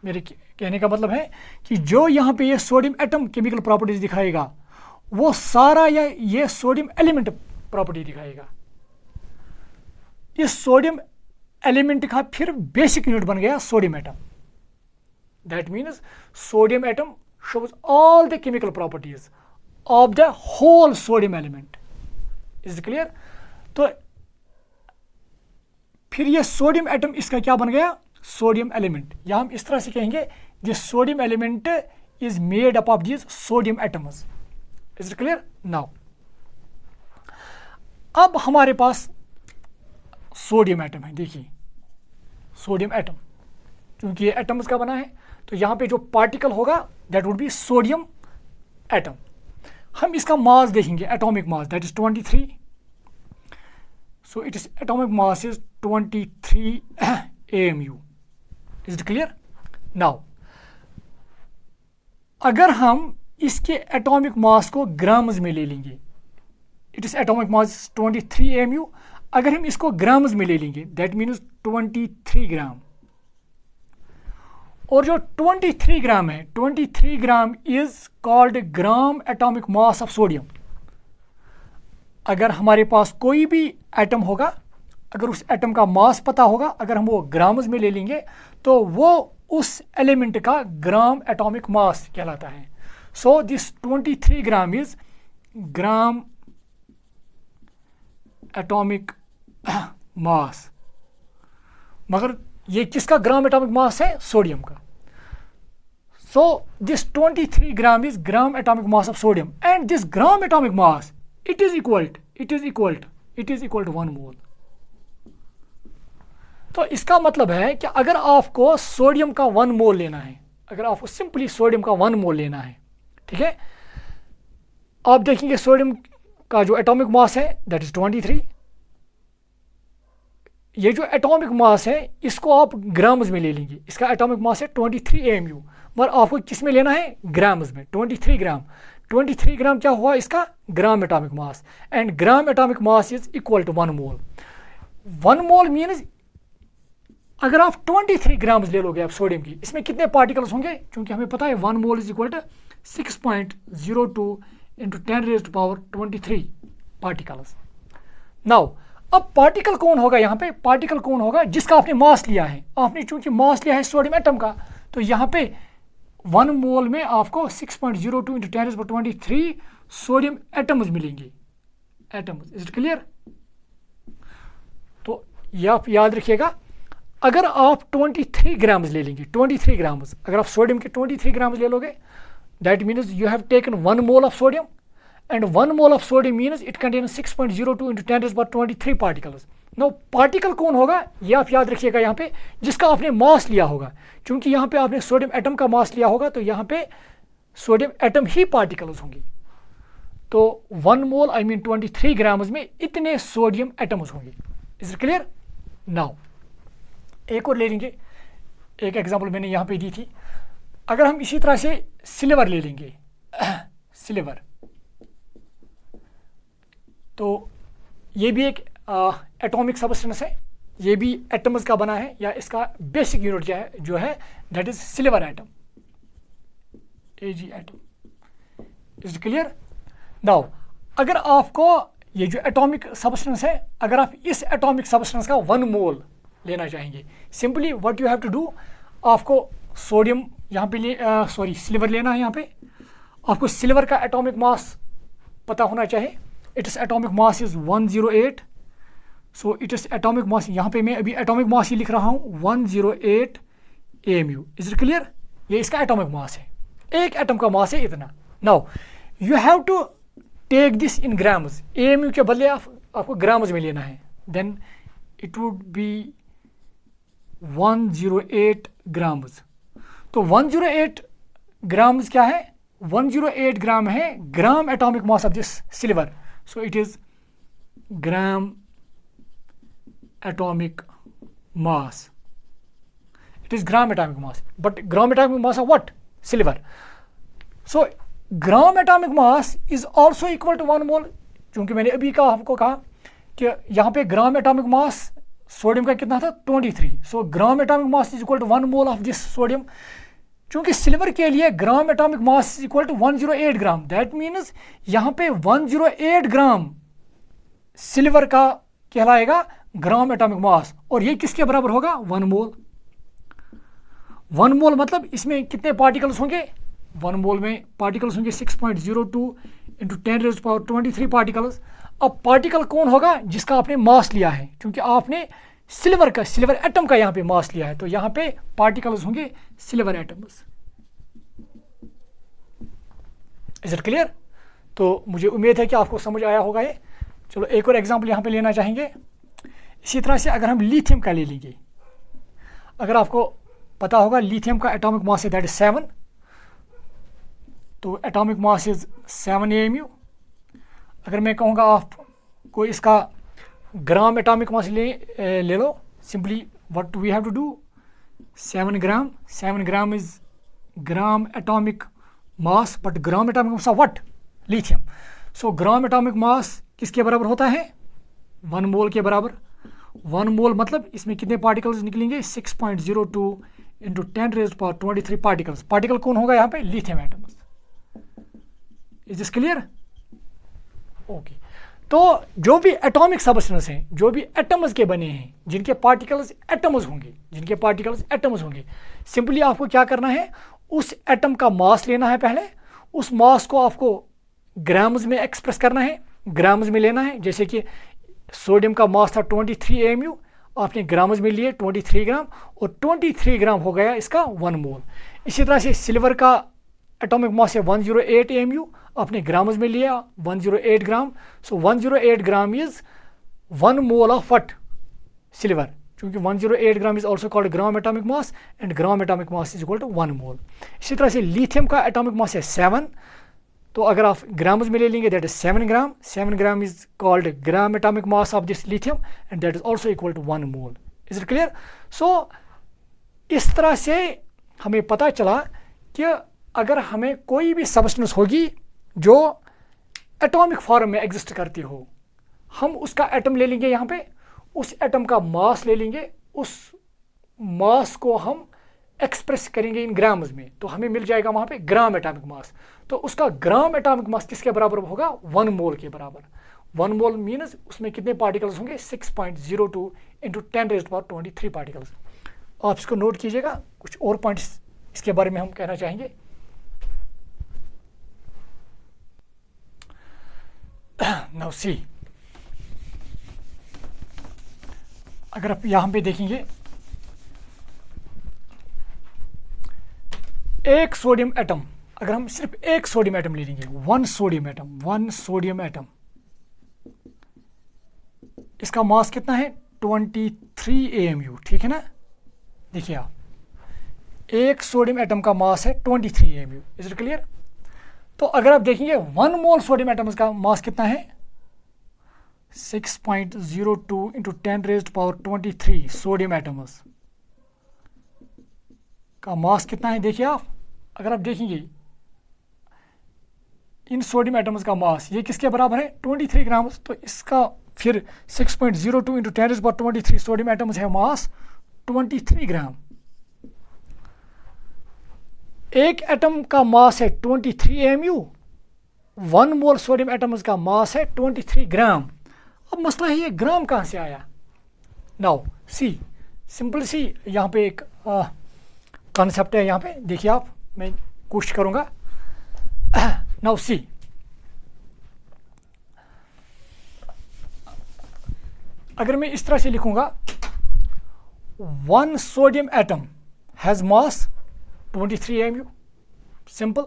मेरे कहने का मतलब है कि जो यहाँ पे ये सोडियम एटम केमिकल प्रॉपर्टीज दिखाएगा वो सारा ये सोडियम एलिमेंट प्रॉपर्टी दिखाएगा. इस सोडियम एलिमेंट का फिर बेसिक यूनिट बन गया sodium atom. That means sodium atom shows all the chemical properties of the whole sodium element. Is it clear? तो फिर ये सोडियम एटम इसका क्या बन गया, सोडियम एलिमेंट. या हम इस तरह से कहेंगे this sodium element is made up of this sodium atoms. Is it clear? Now अब हमारे पास सोडियम एटम है. देखिए सोडियम एटम, क्योंकि ये एटम्स का बना है तो यहाँ पे जो पार्टिकल होगा that would B sodium atom. हम इसका मास देखेंगे, atomic mass that is 23. So it is atomic mass is 23 AMU. Is it clear? Now अगर हम इसके एटॉमिक मास को ग्राम्स में ले लेंगे, it is atomic mass 23 AMU. अगर हम इसको ग्राम्स में ले लेंगे दैट मीन्स 23 ग्राम. और जो 23 ग्राम है, 23 ग्राम is called gram atomic mass of sodium. अगर हमारे पास कोई भी एटम होगा, अगर उस एटम का मास पता होगा, अगर हम वो ग्राम्स में ले लेंगे तो वो उस एलिमेंट का ग्राम एटॉमिक मास कहलाता है. So this 23 gram is gram atomic मास. मगर ये किसका ग्राम एटॉमिक मास है? सोडियम का. So this 23 gram is gram atomic mass of sodium, and this gram atomic mass it is equal to 1 mole. तो इसका मतलब है कि अगर आपको सोडियम का 1 मोल लेना है, अगर आपको सिंपली सोडियम का 1 मोल लेना है, ठीक है, आप देखेंगे सोडियम का जो एटॉमिक मास है दैट इज 23। ये जो एटॉमिक मास है इसको आप ग्राम्स में ले लेंगे, इसका एटॉमिक मास है 23 AMU, मगर आपको किस में लेना है, ग्राम्स में, 23 ग्राम। 23 ग्राम क्या हुआ इसका, gram atomic mass, and gram atomic mass is equal to 1 mole. 1 mole means अगर आप 23 ग्राम्स ले लोगे आप सोडियम की, इसमें कितने पार्टिकल्स होंगे, क्योंकि हमें पता है 1 mole is equal to 6.02 into 10⁻23 particles. Now अब पार्टिकल कौन होगा यहाँ पे, पार्टिकल कौन होगा जिसका आपने मास लिया है, आपने चूंकि मास लिया है सोडियम एटम का, तो यहाँ पे 1 मोल में आपको 6.02 इंटू 10⁻23 सोडियम एटम्स मिलेंगे, एटम्स। Is it clear? तो ये आप याद रखिएगा, अगर आप 23 ग्राम्स ले लेंगे, 23 ग्राम्स, अगर आप सोडियम के 23 ग्राम्स ले लोगे, that means you have taken 1 mole of sodium, and 1 mole of sodium means it contains 6.02 into 10⁻23 particles. Now particle कौन होगा ये आप याद रखिएगा यहाँ पे, जिसका आपने मास लिया होगा, क्योंकि यहाँ पे आपने सोडियम एटम का मास लिया होगा तो यहाँ पे सोडियम एटम ही पार्टिकल्स होंगे। तो 1 मोल आई मीन 23 ग्राम्स में इतने सोडियम एटम्स होंगे। Is it clear? नाउ एक और ले लेंगे, एक एग्जाम्पल मैंने यहाँ पे दी थी। अगर हम इसी तरह से सिल्वर ले लेंगे, सिल्वर, तो ये भी एक एटॉमिक सबस्टेंस है, ये भी एटम्स का बना है, या इसका बेसिक यूनिट क्या है जो है that is silver atom, Ag atom. Is clear? Now अगर आपको ये जो एटॉमिक सबस्टेंस है, अगर आप इस एटॉमिक सबस्टेंस का 1 मोल लेना चाहेंगे, simply what you have to do, आपको सोडियम यहाँ पे सिल्वर लेना है। यहाँ पे आपको सिल्वर का एटॉमिक मास पता होना चाहिए, its atomic mass is 108, so its atomic mass, यहाँ पे मैं अभी एटॉमिक मास ही लिख रहा हूँ 108 AMU। Is it clear? ये इसका एटॉमिक मास है, एक एटम का मास है इतना। Now you have to take this in grams, AMU के बदले आपको ग्राम्स में लेना है, then it would be 108 grams. तो 108 ग्राम्स क्या है, 108 ग्राम है gram atomic mass of this silver, so it is gram atomic mass, it is gram atomic mass, but gram atomic mass of what, silver, so gram atomic mass is also equal to 1 mole। क्योंकि मैंने अभी आपको कहा कि यहाँ पे gram atomic मास sodium का कितना था 23, so gram atomic mass is equal to 1 mole of this sodium. क्योंकि सिल्वर के लिए gram atomic mass is equal to 108 gram, that means यहाँ पे 108 ग्राम सिल्वर का कहलाएगा ग्राम एटॉमिक मास, और ये किसके बराबर होगा, 1 मोल। 1 मोल मतलब इसमें कितने पार्टिकल्स होंगे, 1 मोल में पार्टिकल्स होंगे 6.02 इंटू 10⁻23 पार्टिकल्स। अब पार्टिकल कौन होगा जिसका आपने मास लिया है, क्योंकि आपने सिल्वर एटम का यहाँ पे मास लिया है, तो यहाँ पे पार्टिकल्स होंगे silver atoms. Is it clear? तो मुझे उम्मीद है कि आपको समझ आया होगा ये। चलो एक और एग्जांपल यहाँ पे लेना चाहेंगे। इसी तरह से अगर हम लिथियम का ले लेंगे, अगर आपको पता होगा लिथियम का एटॉमिक मास है दैट इज 7, तो एटॉमिक मास इज 7 AMU। अगर मैं कहूँगा आपको इसका ग्राम एटॉमिक मास ले लो, simply what we have to do, 7 gram is gram atomic mass, but gram atomic mass of what, lithium. So gram atomic mass किसके बराबर होता है, 1 मोल के बराबर। 1 मोल मतलब इसमें कितने पार्टिकल्स निकलेंगे, 6.02 इंटू 10⁻23 पार्टिकल्स। पार्टिकल कौन होगा यहाँ पे, lithium atoms. Is this clear? Okay. तो जो भी एटॉमिक सबस्टेंस हैं, जो भी एटम्स के बने हैं, जिनके पार्टिकल्स एटम्स होंगे, सिंपली आपको क्या करना है, उस एटम का मास लेना है पहले, उस मास को आपको ग्राम्स में एक्सप्रेस करना है, ग्राम्स में लेना है। जैसे कि सोडियम का मास था 23 AMU, आपने ग्राम्स में लिए 23 ग्राम, और 23 ग्राम हो गया इसका 1 मोल। इसी तरह से सिल्वर का एटॉमिक मास है 108 AMU, आपने ग्राम्स में लिया 108 gram, so 108 gram is 1 mole of what, silver. क्योंकि 108 gram is also called gram atomic mass and gram atomic mass is equal to 1 mole. इसी तरह से लिथियम का एटॉमिक मास है 7, तो अगर आप ग्राम्स में ले लेंगे that is 7 gram. 7 gram is called gram atomic mass of this lithium and that is also equal to 1 mole. Is it clear? So इस तरह से हमें पता चला कि अगर हमें कोई भी सब्सटेंस होगी जो एटॉमिक फॉर्म में एग्जिस्ट करती हो, हम उसका एटम ले लेंगे, यहाँ पे उस एटम का मास ले लेंगे, उस मास को हम एक्सप्रेस करेंगे इन ग्राम्स में, तो हमें मिल जाएगा वहाँ पे ग्राम एटॉमिक मास। तो उसका ग्राम एटॉमिक मास किसके बराबर होगा? 1 मोल के बराबर। 1 मोल मीन्स उसमें कितने पार्टिकल्स होंगे? 6.02 इंटू 10⁻23 पार्टिकल्स। आप इसको नोट कीजिएगा। कुछ और पॉइंट्स इसके बारे में हम कहना चाहेंगे। नाउ सी, अगर आप यहाँ पे देखेंगे, एक सोडियम एटम, अगर हम सिर्फ एक सोडियम एटम ले लेंगे, 1 सोडियम एटम, इसका मास कितना है? 23 AMU। ठीक है ना? देखिए आप, एक सोडियम एटम का मास है 23 AMU। Is it clear? तो अगर आप देखेंगे 1 मोल सोडियम एटम का मास कितना है? 6.02 इंटू 10⁻23 सोडियम एटम्स का मास कितना है? देखिए आप, अगर आप देखेंगे इन सोडियम एटम्स का मास ये किसके बराबर है? 23 ग्राम। तो इसका फिर 6.02 इंटू 10⁻23 सोडियम एटम्स है मास 23 ग्राम। एक एटम का मास है 23 AMU, 1 मोल सोडियम एटम्स का मास है 23 ग्राम। अब मसला है ये ग्राम कहाँ से आया? नाउ सी, सिंपल सी यहाँ पे एक कॉन्सेप्ट है। यहाँ पे देखिए आप, मैं कोशिश करूँगा। नाउ सी, अगर मैं इस तरह से लिखूँगा 1 sodium atom has mass 23 AMU, simple.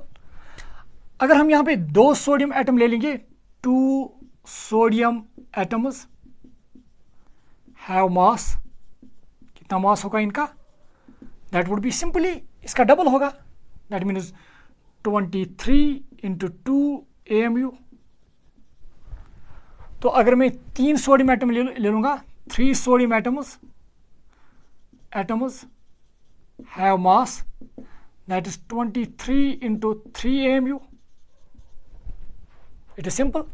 अगर हम यहाँ पे 2 सोडियम एटम ले लेंगे, 2 सोडियम एटम्स हैव मास, कितना मास होगा इनका? दैट वुड बी सिंपली इसका डबल होगा, दैट मीन्स 23 इंटू 2 AMU। तो अगर मैं 3 सोडियम एटम ले लूँगा, 3 sodium atoms have mass, that is 23 into 3 AMU। It is simple.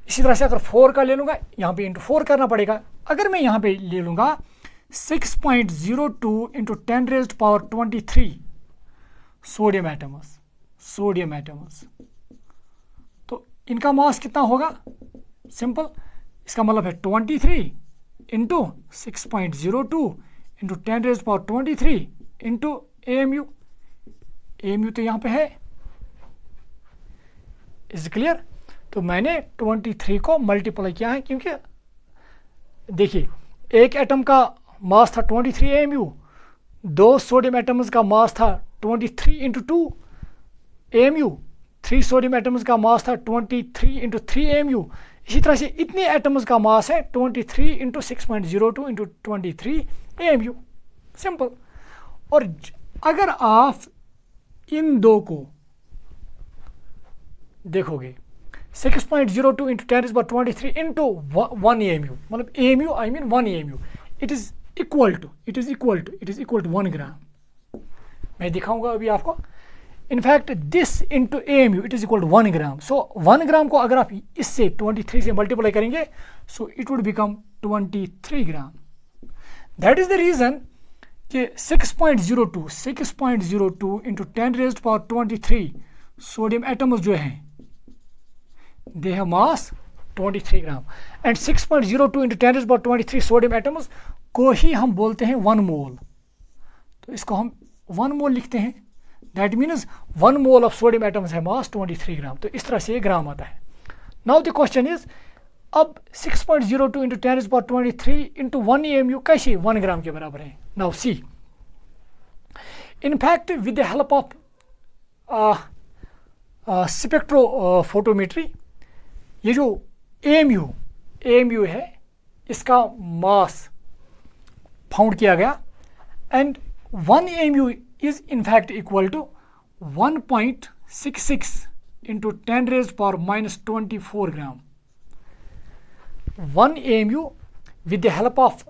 इसी तरह से अगर 4 का ले लूँगा, यहाँ पे इंटू 4 करना पड़ेगा। अगर मैं यहाँ पे ले लूँगा 6.02 इंटू 10⁻23 सोडियम एटम्स, तो इनका मास कितना होगा? सिंपल, इसका मतलब है 23 into 6.02 into 10⁻23 into AMU। AMU तो यहाँ पे है। Is clear? तो मैंने 23 को मल्टीप्लाई किया है, क्योंकि देखिए एक एटम का मास था 23 AMU, 2 सोडियम एटम्स का मास था 23 इंटू 2 AMU, 3 सोडियम एटम्स का मास था 23 इंटू 3 AMU। इसी तरह से इतने एटम्स का मास है 23 इंटू 6.02 इंटू 23 AMU, सिंपल। और अगर आप इन दो को देखोगे, 6.02 इंटू 10⁻23 इंटू 1 AMU, मतलब AMU I mean 1 AMU, it is equal to 1 gram. मैं दिखाऊंगा अभी आपको। In fact this into AMU it is equal to 1 gram. So 1 gram को अगर आप इससे 23 से मल्टीप्लाई करेंगे, so it would become 23 gram. That is the reason कि 6.02 इंटू 10⁻23 सोडियम एटम्स जो हैं they have mass 23 gram, and 6.02 into 10⁻23 sodium atoms को ही हम बोलते हैं 1 मोल। तो इसको हम 1 मोल लिखते हैं। That means 1 mole of sodium atoms है मास 23 ग्राम। तो इस तरह से ये ग्राम आता है। नाउ द क्वेश्चन इज, अब 6.02 इंटू 10⁻23 इंटू 1 AMU कैसे 1 ग्राम के बराबर है? Now see, in fact with the help of spectrophotometry, ये जो AMU है इसका मास फाउंड किया गया and 1 AMU is in fact equal to 1.66 into 10 raised power minus 24 gram. 1 AMU with the help of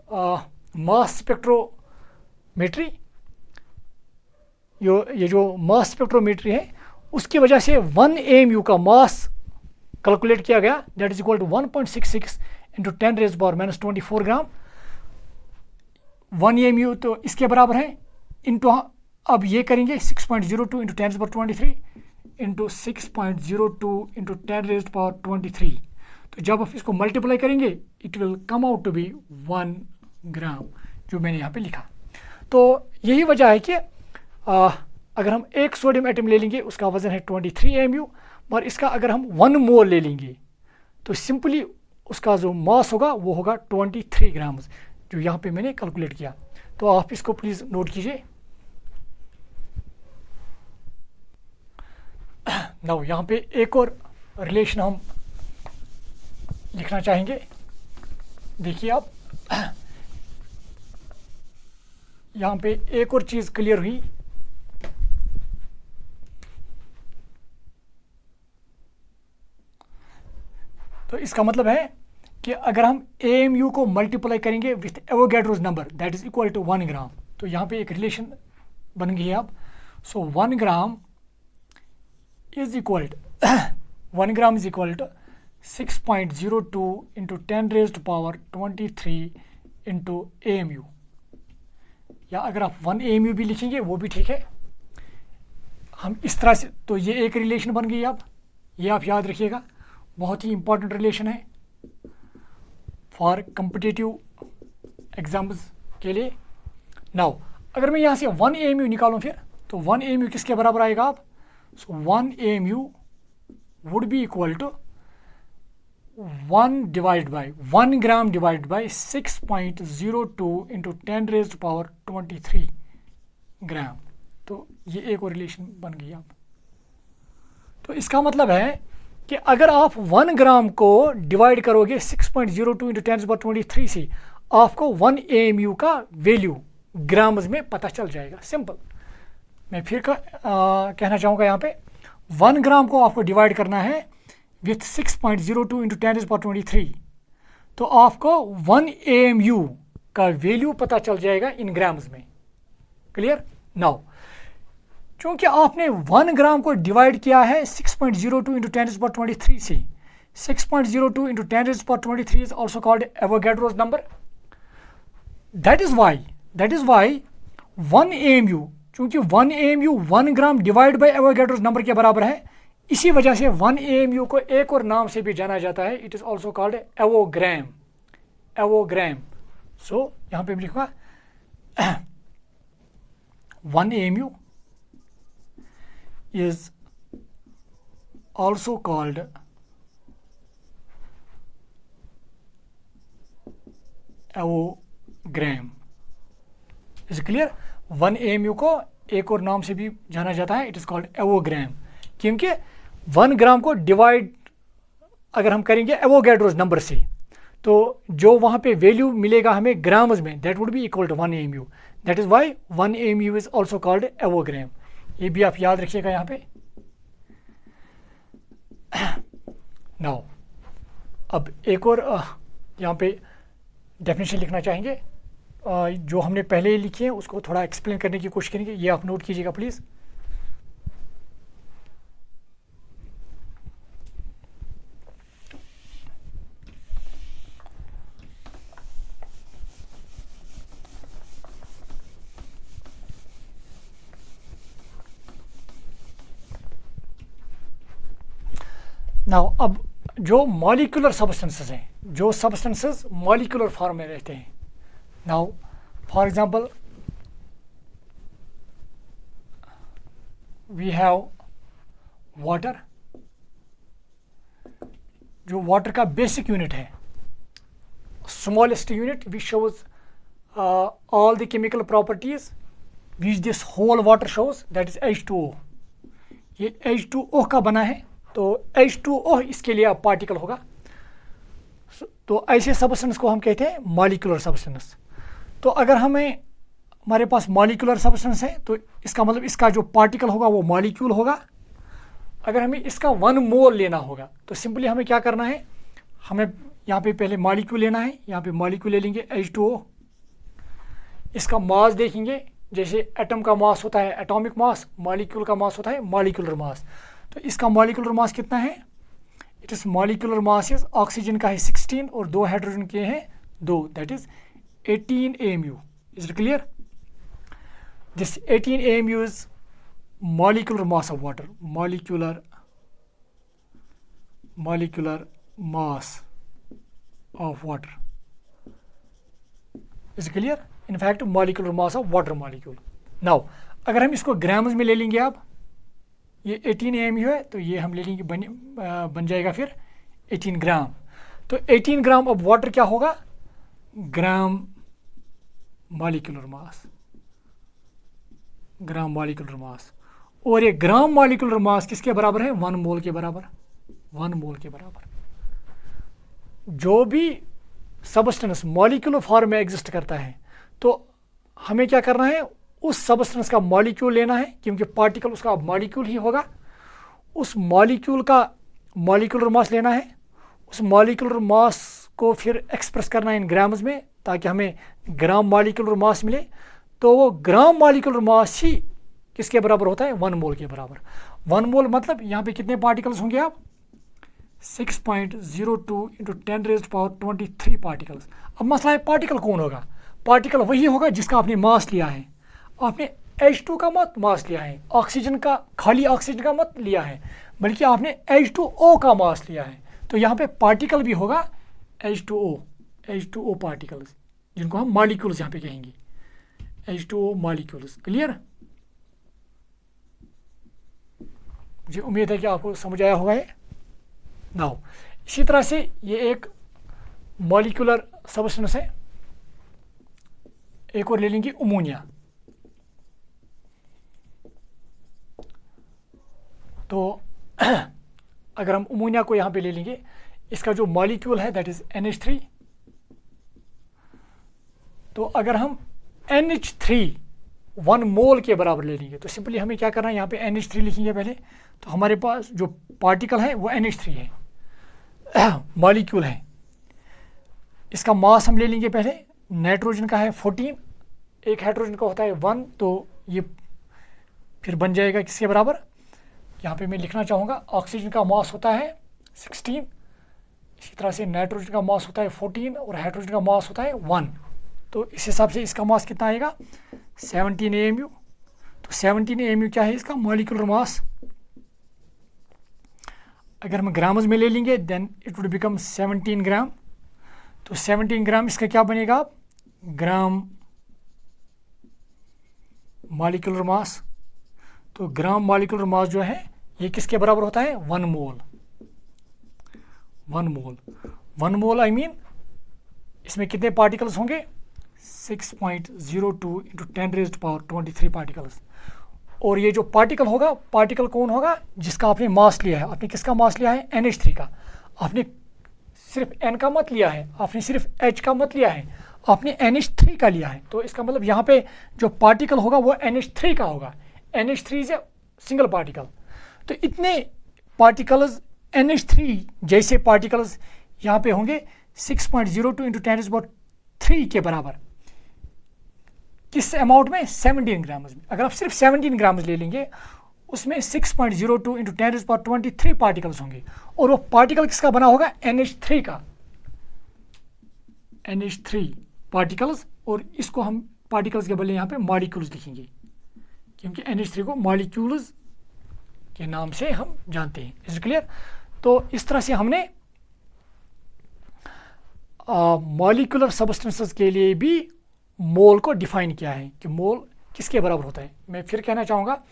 mass spectrometry, ये जो mass spectrometry है उसकी वजह से 1 AMU का मास कैलकुलेट किया गया, that is equal to 1.66 into 10 raise power minus 24 gram. 1 AMU तो इसके बराबर है इंटू, अब ये करेंगे 6.02 into 10 power 23 into 6.02 into 10 raise power 23. तो जब आप इसको मल्टीप्लाई करेंगे it will come out to be 1 gram, जो मैंने यहाँ पे लिखा. तो यही वजह है कि अगर हम एक सोडियम एटम ले लेंगे उसका वजन है 23 AMU, और इसका अगर हम 1 मोल ले लेंगे तो सिंपली उसका जो मास होगा वो होगा 23 ग्राम, जो यहाँ पे मैंने कैलकुलेट किया. तो आप इसको प्लीज़ नोट कीजिए. नाउ यहाँ पे एक और रिलेशन हम लिखना चाहेंगे. देखिए आप यहाँ पे एक और चीज़ क्लियर हुई. तो इसका मतलब है कि अगर हम AMU को मल्टीप्लाई करेंगे with Avogadro's number that is equal to 1 gram, तो यहाँ पे एक रिलेशन बन गई है अब. So 1 gram is equal to 1 gram is equal to 6.02 into 10 raised power 23 into AMU, या अगर आप 1 AMU भी लिखेंगे वो भी ठीक है. हम इस तरह से, तो ये एक रिलेशन बन गई. अब ये आप याद रखिएगा, बहुत ही इंपॉर्टेंट रिलेशन है फॉर कम्पिटिटिव एग्जाम्स के लिए. नाउ अगर मैं यहाँ से 1 AMU निकालूँ फिर, तो 1 AMU किसके बराबर आएगा आप? So 1 AMU would be equal to 1 divide by 1 gram divide by 6.02 into 10 raised power 23 gram. तो ये एक और रिलेशन बन गई अब. तो इसका मतलब है कि अगर आप 1 ग्राम को डिवाइड करोगे 6.02 इंटू 10 पावर 23 से, आपको 1 AMU का वैल्यू ग्राम्स में पता चल जाएगा. सिंपल. मैं फिर कहना चाहूँगा यहाँ पे 1 ग्राम को आपको डिवाइड करना है विथ 6.02 इंटू 10 पावर 23, तो आपको 1 AMU का वैल्यू पता चल जाएगा इन ग्राम्स में. क्लियर? नाउ चूँकि आपने 1 ग्राम को डिवाइड किया है 6.02 इंटू 10 पावर 23 से, 6.02 into 10 power 23 is also called Avogadro's number. That is why 1 AMU, चूँकि 1 AMU 1 gram divide by Avogadro's number के बराबर है, इसी वजह से 1 AMU को एक और नाम से भी जाना जाता है. It is also called avogram. So यहाँ पे मैं लिखूँगा 1 AMU is also called avogram. Is clear? 1 AMU को एक और नाम से भी जाना जाता है, इट इज़ कॉल्ड एवोग्राम, क्योंकि 1 ग्राम को डिवाइड अगर हम करेंगे एवोगैड्रोस नंबर से, तो जो वहाँ पे वैल्यू मिलेगा हमें ग्राम्स में, that would be equal to 1 AMU. That is why 1 AMU is also called avogram. ये भी आप याद रखिएगा यहाँ पे. नाउ अब एक और यहाँ पे डेफिनेशन लिखना चाहेंगे. जो हमने पहले ही लिखी है उसको थोड़ा एक्सप्लेन करने की कोशिश करेंगे. ये आप नोट कीजिएगा प्लीज़. नाउ अब जो मॉलिक्यूलर सब्सटेंसेस हैं, जो सब्सटेंसेस मॉलिक्यूलर फॉर्म में रहते हैं. Now for example we have water. जो वाटर का बेसिक यूनिट है, smallest unit which shows all the chemical properties which this whole water shows, that is H2O. ये H2O का बना है, तो H2O इसके लिए अब पार्टिकल होगा. तो ऐसे सब्सटेंस को हम कहते हैं मॉलिक्यूलर सब्सटेंस. तो अगर हमारे पास मॉलिक्यूलर सब्सटेंस है तो इसका मतलब इसका जो पार्टिकल होगा वो मॉलिक्यूल होगा। अगर हमें इसका 1 मोल लेना होगा तो सिंपली हमें क्या करना है, हमें यहाँ पे पहले मॉलिक्यूल लेना है। यहाँ पे मॉलिक्यूल ले लेंगे H2O, इसका मास देखेंगे, जैसे एटम का मास होता है एटॉमिक मास, मॉलिक्यूल का मास होता है मॉलिक्यूलर मास। तो इसका मॉलिक्यूलर मास कितना है, it is molecular mass is, oxygen का है 16 और 2 हाइड्रोजन के हैं 2, that is 18 AMU। Is it clear? This 18 AMU is molecular mass of water, molecular mass of water. Is it clear? In fact, molecular mass of water molecule. Now, अगर हम इसको grams में ले लेंगे, आप ये 18 AMU है तो ये हम ले लेंगे, बन जाएगा फिर 18 ग्राम। तो 18 ग्राम ऑफ वाटर क्या होगा, ग्राम मॉलिक्यूलर मास, ग्राम मॉलिक्यूलर मास। और ये ग्राम मॉलिक्यूलर मास किसके बराबर है, 1 मोल के बराबर, 1 मोल के बराबर। जो भी सबस्टेंस मॉलिक्यूलर फॉर्म में एग्जिस्ट करता है तो हमें क्या करना है, उस सबस्टेंस का मॉलिक्यूल लेना है, क्योंकि पार्टिकल उसका मॉलिक्यूल ही होगा। उस मॉलिक्यूल का मॉलिक्यूलर मास लेना है, उस मॉलिक्यूलर मास को फिर एक्सप्रेस करना है इन ग्राम्स में, ताकि हमें ग्राम मॉलिक्यूलर मास मिले। तो वो ग्राम मॉलिक्यूलर मास ही किसके बराबर होता है, 1 मोल के बराबर। 1 मोल मतलब यहाँ पे कितने पार्टिकल्स होंगे, आप 6.02 इंटू 10⁻23 पार्टिकल्स। अब मसला है पार्टिकल कौन होगा, पार्टिकल वही होगा जिसका आपने मास लिया है। आपने H2 का मत मास लिया है, ऑक्सीजन का, खाली ऑक्सीजन का मत लिया है, बल्कि आपने H2O का मास लिया है। तो यहाँ पे पार्टिकल भी होगा H2O पार्टिकल्स, जिनको हम मॉलिक्यूल्स यहाँ पे कहेंगे, H2O मॉलिक्यूल्स। क्लियर? मुझे उम्मीद है कि आपको समझ आया होगा ये। नाउ इसी तरह से ये एक मॉलिक्यूलर सबस्टेंस है, एक और ले लेंगे अमोनिया। तो अगर हम अमोनिया को यहाँ पे ले लेंगे, इसका जो मॉलिक्यूल है दैट इज NH3। तो अगर हम NH3 1 मोल के बराबर ले लेंगे तो सिंपली हमें क्या करना है, यहाँ पे NH3 लिखेंगे पहले। तो हमारे पास जो पार्टिकल है वो NH3 है, मॉलिक्यूल है। इसका मास हम ले लेंगे पहले, नाइट्रोजन का है 14, एक हाइड्रोजन का होता है 1, तो ये फिर बन जाएगा किसके बराबर, यहाँ पे मैं लिखना चाहूँगा ऑक्सीजन का मास होता है 16, इसी तरह से नाइट्रोजन का मास होता है 14 और हाइड्रोजन का मास होता है 1। तो इस हिसाब से इसका मास कितना आएगा, 17 AMU। तो 17 AMU क्या है, इसका मॉलिक्यूलर मास। अगर हम ग्राम्स में ले लेंगे देन इट वुड बिकम 17 ग्राम। तो 17 ग्राम इसका क्या बनेगा, ग्राम मॉलिक्यूलर मास। तो ग्राम मॉलिक्यूलर मास जो है ये किसके बराबर होता है, 1 mole. 1 mole, 1 mole I mean इसमें कितने पार्टिकल्स होंगे, 6.02 इंटू 10⁻23 पार्टिकल्स। और ये जो पार्टिकल होगा, पार्टिकल कौन होगा, जिसका आपने मास लिया है। आपने किसका मास लिया है, NH3 का। आपने सिर्फ N का मत लिया है, आपने सिर्फ H का मत लिया है, आपने NH3 का लिया है। तो इसका मतलब यहाँ पे जो पार्टिकल होगा वो NH3 का होगा। NH3 is a single particle. तो इतने पार्टिकल्स NH3 जैसे पार्टिकल्स यहाँ पे होंगे 6.02 इंटू 10⁻3 के बराबर। किस अमाउंट में, 17 ग्राम्स में। अगर आप सिर्फ 17 ग्राम्स ले लेंगे उसमें 6.02 इंटू 10⁻23 पार्टिकल्स होंगे। और वो पार्टिकल किसका बना होगा, NH3 का, NH3 पार्टिकल्स। और इसको हम पार्टिकल्स के बदले यहाँ पे मॉलिक्यूल्स लिखेंगे, क्योंकि NH3 को मॉलिक्यूल्स के नाम से हम जानते हैं। Is clear? तो इस तरह से हमने मॉलिक्यूलर सबस्टेंसेस के लिए भी मोल को डिफाइन किया है कि मोल किसके बराबर होता है। मैं फिर कहना चाहूँगा,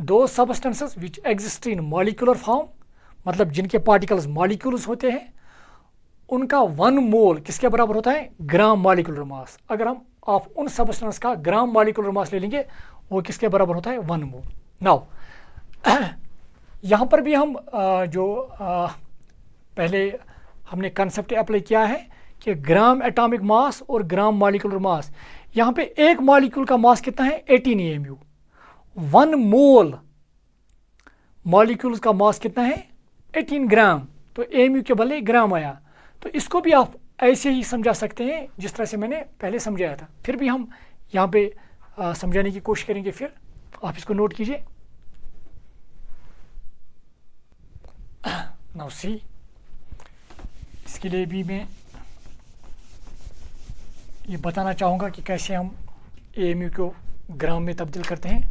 दो substances which exist in molecular form, मतलब जिनके पार्टिकल्स मॉलिक्यूल्स होते हैं, उनका 1 मोल किसके बराबर होता है, ग्राम मॉलिक्यूलर मास। अगर हम आप उन सबस्टेंस का ग्राम मॉलिक्यूलर मास ले लेंगे वो किसके बराबर होता है, 1 मोल। नाउ यहाँ पर भी हम पहले हमने कंसेप्ट अप्लाई किया है कि ग्राम एटॉमिक मास और ग्राम मॉलिक्यूलर मास यहाँ पे एक मॉलिक्यूल का मास कितना है 18 AMU। 1 मोल मॉलिक्यूल्स का मास कितना है 18 ग्राम, तो AMU के बदले ग्राम आया। तो इसको भी आप ऐसे ही समझा सकते हैं जिस तरह से मैंने पहले समझाया था। फिर भी हम यहाँ पे समझाने की कोशिश करेंगे, फिर आप इसको नोट कीजिए। नाउ सी, इसके लिए भी मैं ये बताना चाहूँगा कि कैसे हम AMU को ग्राम में तब्दील करते हैं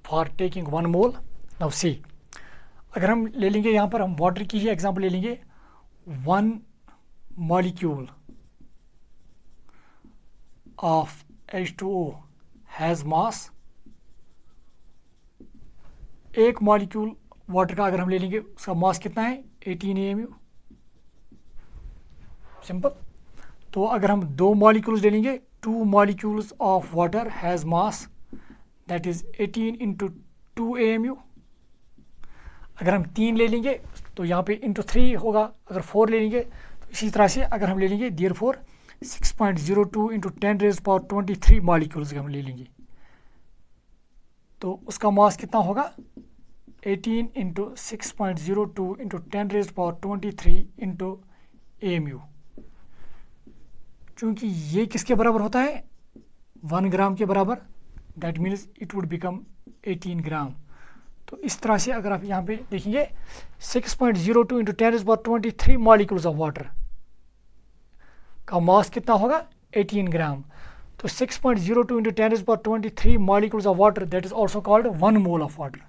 for taking 1 mole. Now see, अगर हम ले लेंगे, यहाँ पर हम वाटर की ही एग्जांपल ले लेंगे। 1 मॉलिक्यूल ऑफ H2O हैज़ मास, एक मॉलिक्यूल वाटर का अगर हम ले लेंगे उसका मास कितना है 18 AMU। सिंपल। तो अगर हम 2 मॉलिक्यूल्स ले लेंगे, 2 molecules of water has mass that is 18 into 2 AMU। अगर हम 3 ले लेंगे तो यहाँ पे इंटू 3 होगा। अगर 4 ले लेंगे तो इसी तरह से अगर हम ले लेंगे, देयरफॉर 6.02 इंटू 10⁻23 मॉलिक्यूल्स हम ले लेंगे तो उसका मास कितना होगा 18 इंटू 6.02 इंटू 10⁻23 इंटू AMU। चूँकि ये किसके बराबर होता है 1 ग्राम के बराबर, that means it would become 18 ग्राम। तो इस तरह से अगर आप यहाँ पे देखेंगे 6.02 इंटू 10⁻23 मॉलिक्यूल्स ऑफ वाटर का मास कितना होगा 18 ग्राम। तो 6.02 into 10⁻23 molecules of water that is also called 1 mole of water.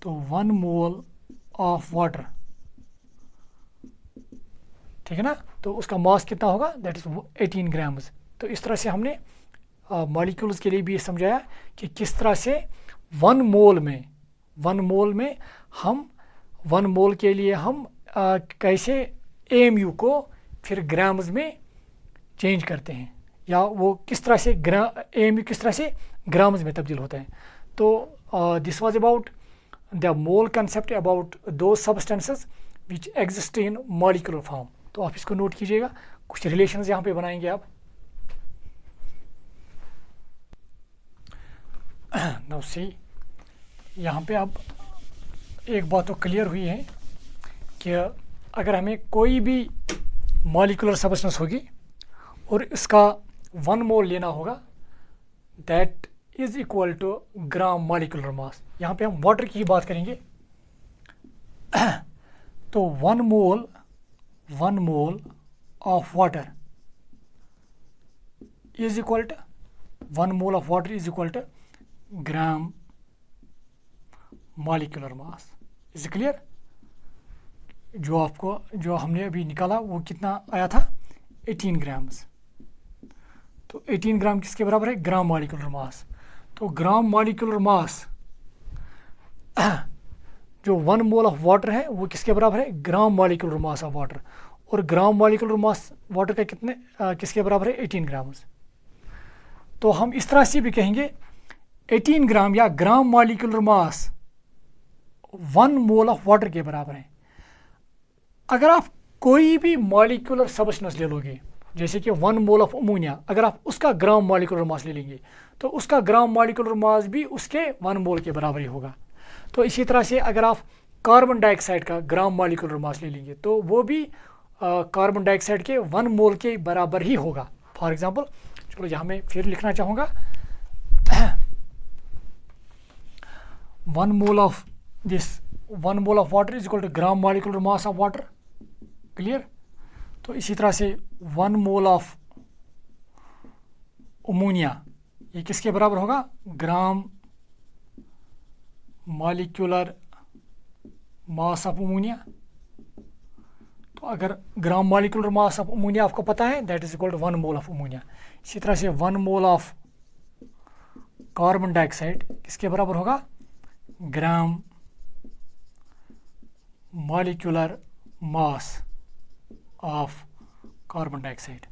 तो 1 मोल ऑफ वाटर, ठीक है ना, तो उसका मास कितना होगा दैट इज 18 ग्राम्स। तो इस तरह से हमने मॉलिक्यूल्स के लिए भी ये समझाया कि किस तरह से 1 मोल में हम 1 मोल के लिए हम कैसे AMU को फिर ग्राम्स में चेंज करते हैं, या वो किस तरह से AMU किस तरह से ग्राम्स में तब्दील होता है। तो this was about the mole concept about two substances which exist in molecular form. तो आप इसको नोट कीजिएगा, कुछ रिलेशंस यहाँ पे बनाएंगे आप। नाउ सी, यहाँ पे अब एक बात तो क्लियर हुई है कि अगर हमें कोई भी मॉलिक्यूलर सब्सटेंस होगी और इसका 1 मोल लेना होगा that is equal to gram molecular mass. यहाँ पे हम वाटर की ही बात करेंगे। तो 1 mole of water is equal to 1 mole of water is equal to gram molecular mass. Is clear? जो हमने अभी निकाला वो कितना आया था 18 ग्राम्स। तो 18 ग्राम किसके बराबर है ग्राम मॉलिक्यूलर मास। तो ग्राम मॉलिक्यूलर मास जो 1 मोल ऑफ वाटर है वो किसके बराबर है ग्राम मॉलिक्यूलर मास ऑफ वाटर। और ग्राम मॉलिक्यूलर मास वाटर का किसके बराबर है 18 ग्राम्स। तो हम इस तरह से भी कहेंगे 18 ग्राम या ग्राम molecular mass 1 mole of water के बराबर है। अगर आप कोई भी मॉलिक्यूलर सब्सटेंस ले लोगे, जैसे कि 1 मोल ऑफ अमोनिया, अगर आप उसका ग्राम मॉलिक्यूलर मास ले लेंगे तो उसका ग्राम मॉलिक्यूलर मास भी उसके 1 मोल के बराबर ही होगा। तो इसी तरह से अगर आप कार्बन डाइऑक्साइड का ग्राम मॉलिक्यूलर मास ले लेंगे तो वो भी कार्बन डाइऑक्साइड के 1 मोल के बराबर ही होगा। फॉर एग्जांपल, चलो यहाँ मैं फिर लिखना चाहूँगा 1 mole of water is equal to gram molecular mass of water. Clear? तो इसी तरह से 1 मोल ऑफ अमोनिया ये किसके बराबर होगा gram molecular mass of ammonia. तो अगर gram molecular mass of ammonia आपको पता है that is equal to 1 mole of ammonia. इसी तरह से 1 मोल ऑफ कार्बन डाइऑक्साइड किसके बराबर होगा gram molecular mass of carbon dioxide.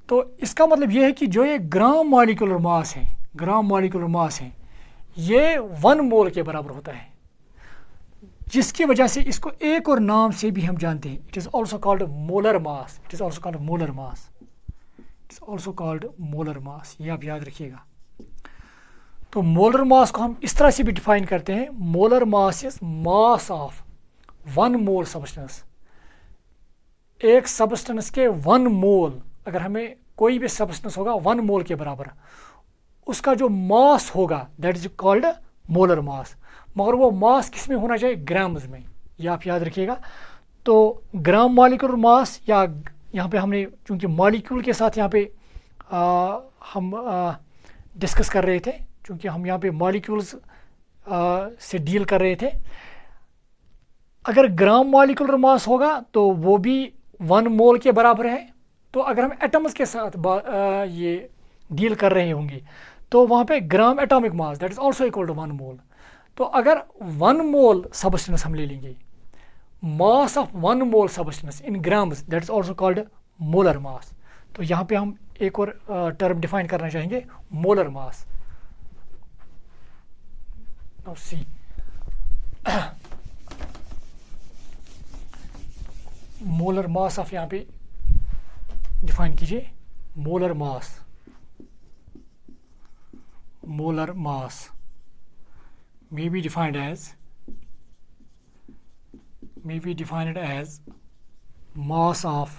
तो इसका मतलब ये है कि जो ये ग्राम मॉलिक्यूलर मास है ये 1 मोल के बराबर होता है, जिसकी वजह से इसको एक और नाम से भी हम जानते हैं, it is also called molar mass. It's also called molar मास, ये आप याद रखिएगा। तो मोलर मास को हम इस तरह से भी डिफाइन करते हैं, molar mass is mass of 1 mole substance. एक सब्सटेंस के 1 मोल, अगर हमें कोई भी सब्सटेंस होगा 1 मोल के बराबर, उसका जो मास होगा दैट इज कॉल्ड मोलर मास। मगर वो मास किस में होना चाहिए? ग्राम्स में, ये आप याद रखिएगा। तो ग्राम मॉलिक्यूलर मास, या यहाँ पे हमने चूँकि मॉलिक्यूल के साथ यहाँ पे हम डिस्कस कर रहे थे, चूँकि हम यहाँ पे मॉलिक्यूल्स से डील कर रहे थे, अगर ग्राम मॉलिक्यूलर मास होगा तो वो भी 1 मोल के बराबर है। तो अगर हम एटम्स के साथ ये डील कर रहे होंगे तो वहाँ पे gram atomic mass that is also equal to 1 mole. तो अगर 1 मोल सब्सटेंस हम ले लेंगे, mass of 1 mole substance in grams that is also called molar mass. तो यहाँ पे हम एक और टर्म डिफाइन करना चाहेंगे, molar mass. Now see, molar mass of यहाँ पे डिफाइन कीजिए, molar mass. Molar mass may be defined as mass of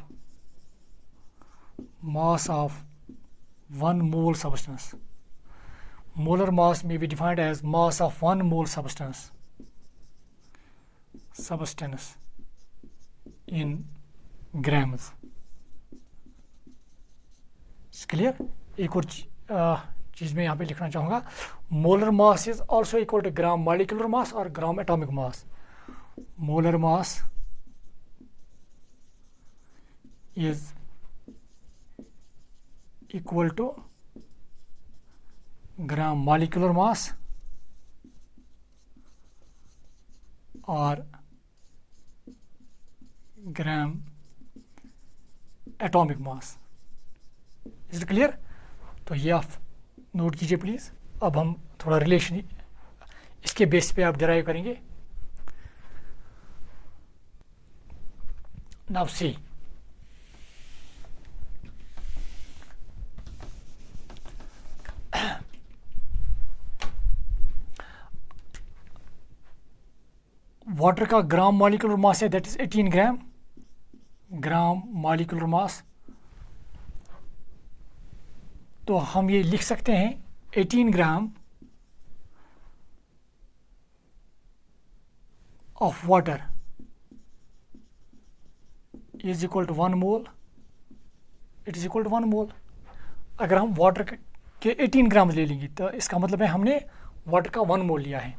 1 mole substance. Molar mass may be defined as mass of 1 mole substance in grams. It's clear? एक और चीज़ मैं यहाँ पे लिखना चाहूँगा, molar mass is also equal to gram molecular mass और gram atomic mass. Molar mass is equal to gram molecular mass और gram atomic mass. Is it clear? तो ये आप नोट कीजिए प्लीज़। अब हम थोड़ा रिलेशन इसके बेस पे आप डिराइव करेंगे। नाउ सी, वाटर का ग्राम मॉलिक्यूलर मास है that is 18 gram, gram molecular mass. तो हम ये लिख सकते हैं 18 gram of water is equal to 1 mole, it is equal to 1 mole. अगर हम वाटर के 18 ग्राम ले लेंगे तो इसका मतलब है हमने वाटर का 1 मोल लिया है।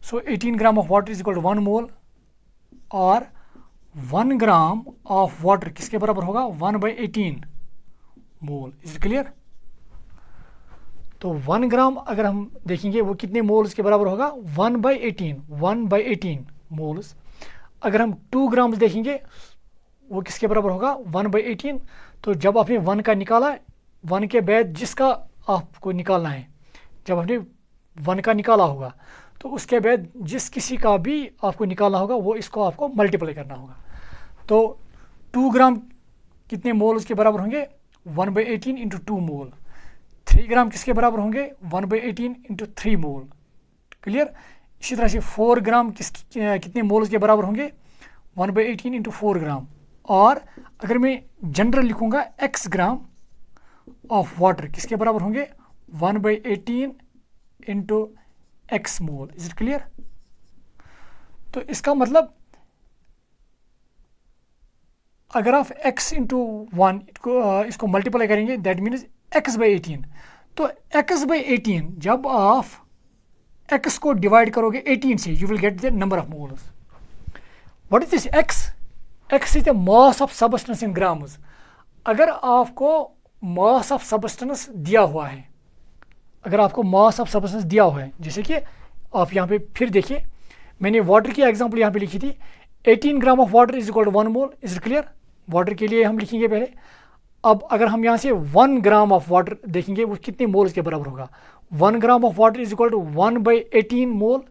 So 18 gram of water is equal to 1 mole, और 1 ग्राम ऑफ वाटर किसके बराबर होगा? 1/18 मोल। Is it clear? तो 1 ग्राम अगर हम देखेंगे वो कितने मोल्स के बराबर होगा? 1/18 मोल्स। अगर हम 2 ग्राम देखेंगे वो किसके बराबर होगा? 1/18। तो जब आपने 1 का निकाला, 1 के बाद जिसका आपको निकालना है, जब आपने 1 का निकाला होगा तो उसके बाद जिस किसी का भी आपको निकालना होगा वो इसको आपको मल्टीप्लाई करना होगा। तो 2 ग्राम कितने मोल उसके बराबर होंगे? 1/18 इंटू 2 मोल। 3 ग्राम किसके बराबर होंगे? 1/18 इंटू 3 मोल। क्लियर? इसी तरह से 4 ग्राम कितने मोल्स के बराबर होंगे? 1/18 इंटू 4 ग्राम। और अगर मैं जनरल लिखूंगा x ग्राम ऑफ वाटर किसके बराबर होंगे? 1/18 into x mole. Is it clear? तो इसका मतलब अगर आप x इंटू 1 इसको मल्टीप्लाई करेंगे दैट मीन्स x/18। तो x/18 जब आप x को डिवाइड करोगे 18 से, you will get the number of moles. What is this x? x is the mass of substance in grams. अगर आपको मास ऑफ सबस्टेंस दिया हुआ है, अगर आपको मास ऑफ सबस्टेंस दिया हुआ है, जैसे कि आप यहाँ पे फिर देखिए, मैंने वाटर की एग्जांपल यहाँ पे लिखी थी, 18 gram of water is equal to 1 mole. Is it clear? Water के लिए हम लिखेंगे पहले। अब अगर हम यहाँ से 1 ग्राम ऑफ वाटर देखेंगे वो कितने मोल्स के बराबर होगा? 1 gram of water is equal to 1/18 mole.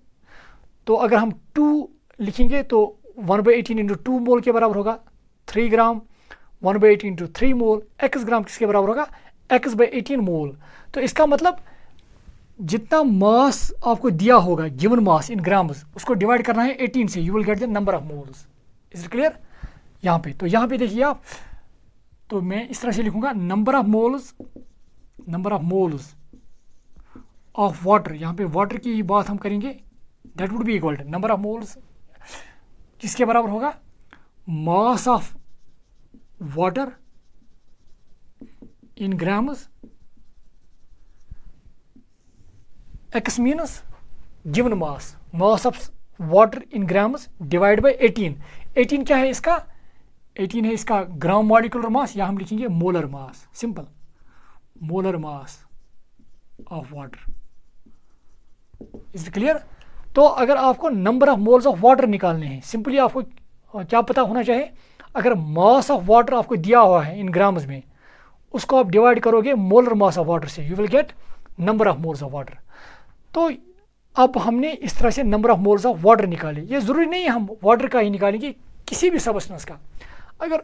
तो अगर हम 2 लिखेंगे तो 1/18 इंटू 2 मोल के बराबर होगा। 3 ग्राम 1/18 इंटू 3 मोल, x ग्राम किसके बराबर होगा, x/18 मोल। तो इसका मतलब जितना मास आपको दिया होगा, गिवन मास इन ग्राम्स, उसको डिवाइड करना है 18 से, you will get the number of moles. Is it clear? यहाँ पे तो यहाँ पे देखिए आप, तो मैं इस तरह से लिखूंगा number of moles of water. यहाँ पे वाटर की बात हम करेंगे, that would be equal to number of moles किसके बराबर होगा, mass of water in grams, x means given mass of water in grams divide by 18 क्या है इसका, 18 है इसका ग्राम मॉलिक्यूलर मास, या हम लिखेंगे molar mass, simple molar mass of water. Is clear? तो अगर आपको number of moles of water निकालने हैं, सिंपली आपको क्या पता होना चाहिए, अगर मास ऑफ वाटर आपको दिया हुआ है इन ग्राम्स में, उसको आप डिवाइड करोगे मोलर मास ऑफ वाटर से, you will get number of moles of water. तो अब हमने इस तरह से number of moles of water निकाले। ये ज़रूरी नहीं है हम वाटर का ही निकालेंगे, किसी भी सबस्टेंस का। अगर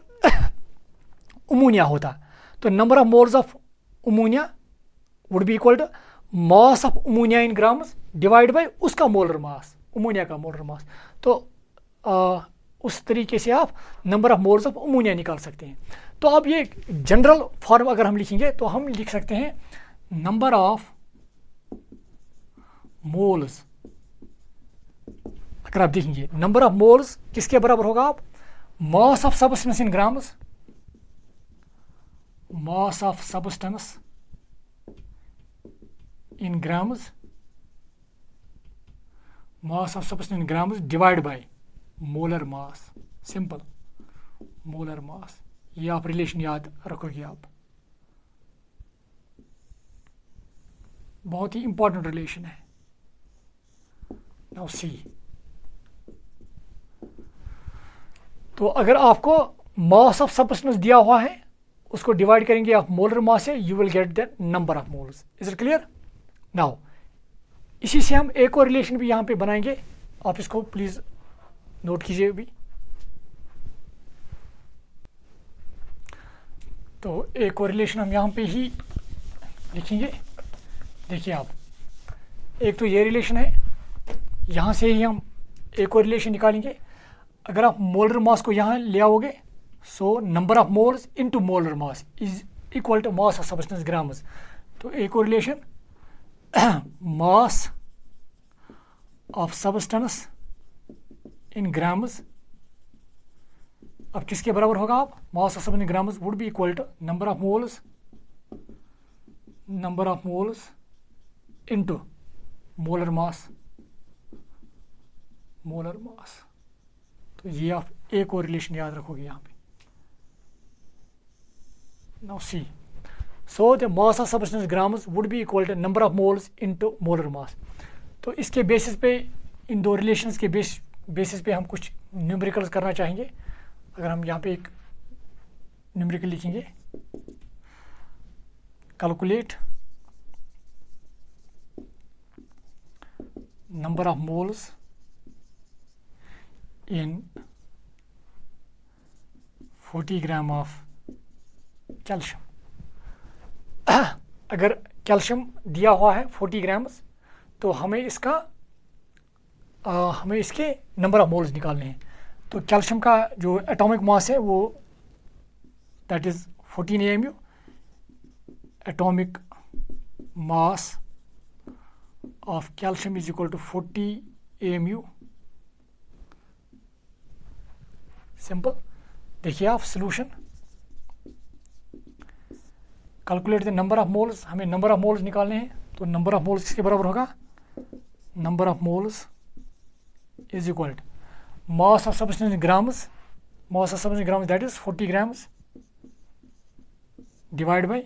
अमोनिया होता तो number of moles of ammonia would be equal to mass of ammonia in grams divide by उसका मोलर मास, अमोनिया का मोलर मास। तो उस तरीके से आप number of moles of ammonia निकाल सकते हैं। तो अब ये जनरल फॉर्म अगर हम लिखेंगे तो हम लिख सकते हैं नंबर ऑफ मोल्स। अगर आप देखेंगे नंबर ऑफ मोल्स किसके बराबर होगा, आप mass of substance in grams, mass of substance in grams, mass of substance in grams divide by molar mass, simple molar mass. ये आप रिलेशन याद रखोगे आप, बहुत ही इंपॉर्टेंट रिलेशन है। नाउ सी, तो अगर आपको मास ऑफ सबस्टेंस दिया हुआ है, उसको डिवाइड करेंगे आप मोलर मास से, you will get the number of moles. Is it clear? Now इसी से हम एक और रिलेशन भी यहाँ पे बनाएंगे, आप इसको प्लीज नोट कीजिए भी। तो एक और रिलेशन हम यहाँ पे ही लिखेंगे। देखिए आप, एक तो ये रिलेशन है, यहाँ से ही हम एक और रिलेशन निकालेंगे। अगर आप मोलर मास को यहाँ ले आओगे, so number of moles into molar mass is equal to mass of substance grams. तो एक और relation mass of substance in grams, अब किसके बराबर होगा, आप mass of substance in grams would be equal to number of moles into molar mass. तो ये आप एक और रिलेशन याद रखोगे यहाँ पे। Now see, so the mass of substance grams would be equal to number of moles into molar mass. तो इसके बेसिस पे, इन दो रिलेशंस के बेसिस पे हम कुछ न्यूमेरिकल्स करना चाहेंगे। अगर हम यहाँ पे एक न्यूमेरिकल लिखेंगे, calculate number of moles in 40 gram of calcium. अगर कैल्शियम दिया हुआ है 40 ग्राम्स, तो हमें इसके नंबर ऑफ मोल्स निकालने हैं। तो कैल्शियम का जो एटॉमिक मास है वो that is 14 AMU। Atomic mass of calcium is equal to 40 AMU। Simple. देखिए आप solution, calculate the number of moles, हमें नंबर ऑफ मोल्स निकालने हैं। तो नंबर ऑफ मोल्स किसके बराबर होगा, number of moles is equal to mass of substance grams, mass of substance grams that is 40 grams divide by,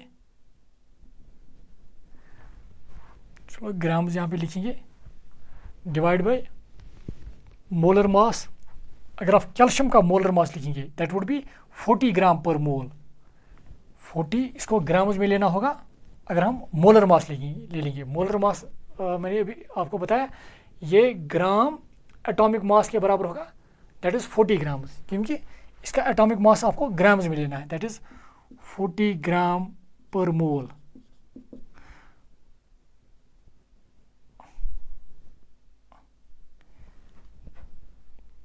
चलो grams यहाँ पे लिखेंगे, डिवाइड बाय मोलर मास। अगर आप कैल्शियम का मोलर मास लिखेंगे दैट वुड बी 40 ग्राम पर मोल। 40 इसको ग्राम्स में लेना होगा अगर हम मोलर मास ले लेंगे। मोलर मास मैंने अभी आपको बताया ये ग्राम एटॉमिक मास के बराबर होगा, दैट इज़ 40 ग्राम्स, क्योंकि इसका एटॉमिक मास आपको ग्राम्स में लेना है, दैट इज 40 ग्राम पर मोल।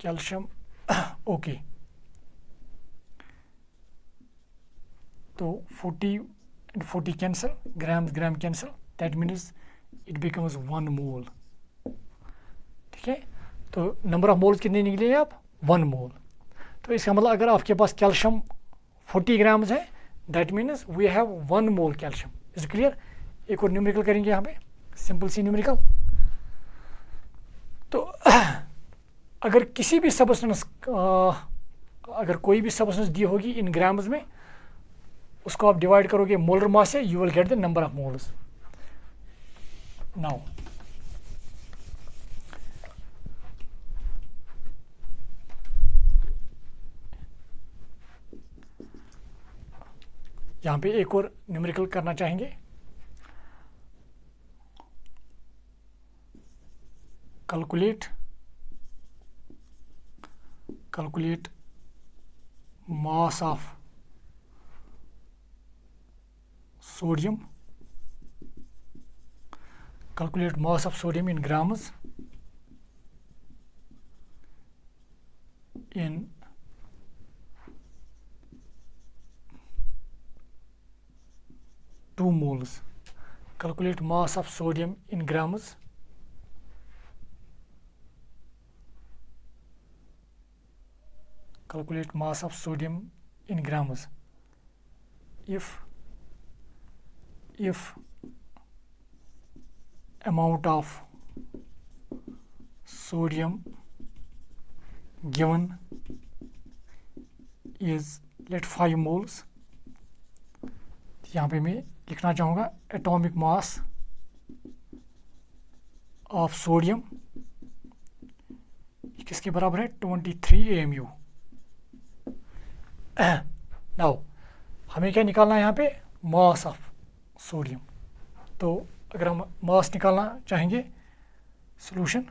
कैल्शियम ओके, तो 40 and 40 cancel, grams gram cancel, that means it becomes 1 mole। ठीक है, तो नंबर ऑफ मोल्स कितने निकले आप? 1 मोल। तो इसका मतलब अगर आपके पास कैल्शियम 40 ग्राम्स है, that means we have 1 mole calcium. Is clear? एक और न्यूमेरिकल करेंगे यहाँ पे, सिंपल सी न्यूमेरिकल। तो अगर किसी भी सबस्टेंस, अगर कोई भी सबस्टेंस दी होगी इन ग्राम्स में, उसको आप डिवाइड करोगे मोलर मास से, you will get the number of moles. Now यहाँ पे एक और न्यूमेरिकल करना चाहेंगे। calculate mass of sodium, calculate mass of sodium in grams in 2 moles. Calculate mass of sodium in grams calculate mass of sodium in grams if amount of sodium given is let 5 moles। यहाँ पे मैं लिखना चाहूँगा atomic mass of sodium किसके बराबर है? 23 AMU। Now हमें क्या निकालना है यहाँ पे? Mass of sodium. तो अगर हम मास निकालना चाहेंगे, solution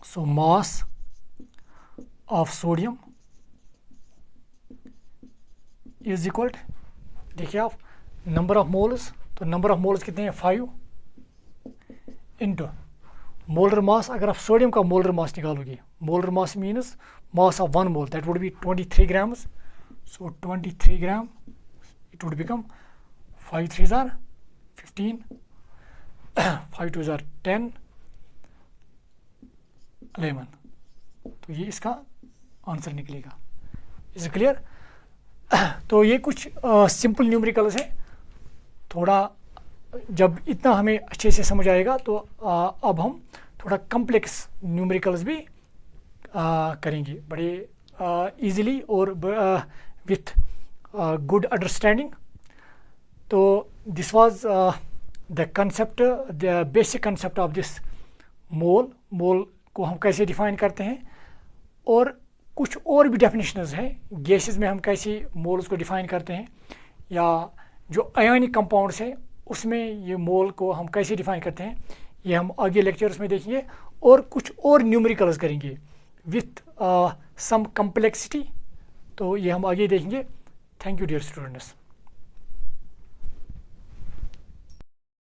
so mass of sodium is equal, देखिए आप, नंबर ऑफ मोल्स, तो नंबर ऑफ मोल्स कितने हैं? 5 इंटू मोलर मास। अगर आप सोडियम का मोलर मास निकालोगे, molar mass means mass of 1 mole, that would B 23 grams. So 23 gram it would become 5 3s are 15, 5 2s are 10, 11। तो ये इसका आंसर निकलेगा। Is clear? तो ये कुछ सिंपल न्यूमेरिकल्स है। थोड़ा जब इतना हमें अच्छे से समझ आएगा तो अब हम थोड़ा कम्प्लेक्स न्यूमेरिकल्स भी करेंगे बड़े इजीली और विथ good understanding। तो this was the concept, the basic concept of this mole को हम कैसे डिफाइन करते हैं, और कुछ और भी डेफिनेशंस हैं गैसेस में हम कैसे मोल्स को डिफाइन करते हैं, या जो आयोनिक कंपाउंड्स हैं उसमें ये मोल को हम कैसे डिफाइन करते हैं, ये हम आगे लेक्चर्स में देखेंगे। और कुछ और न्यूमेरिकल्स करेंगे विथ सम कम्प्लेक्सिटी, तो ये हम आगे देखेंगे। Thank you, dear students.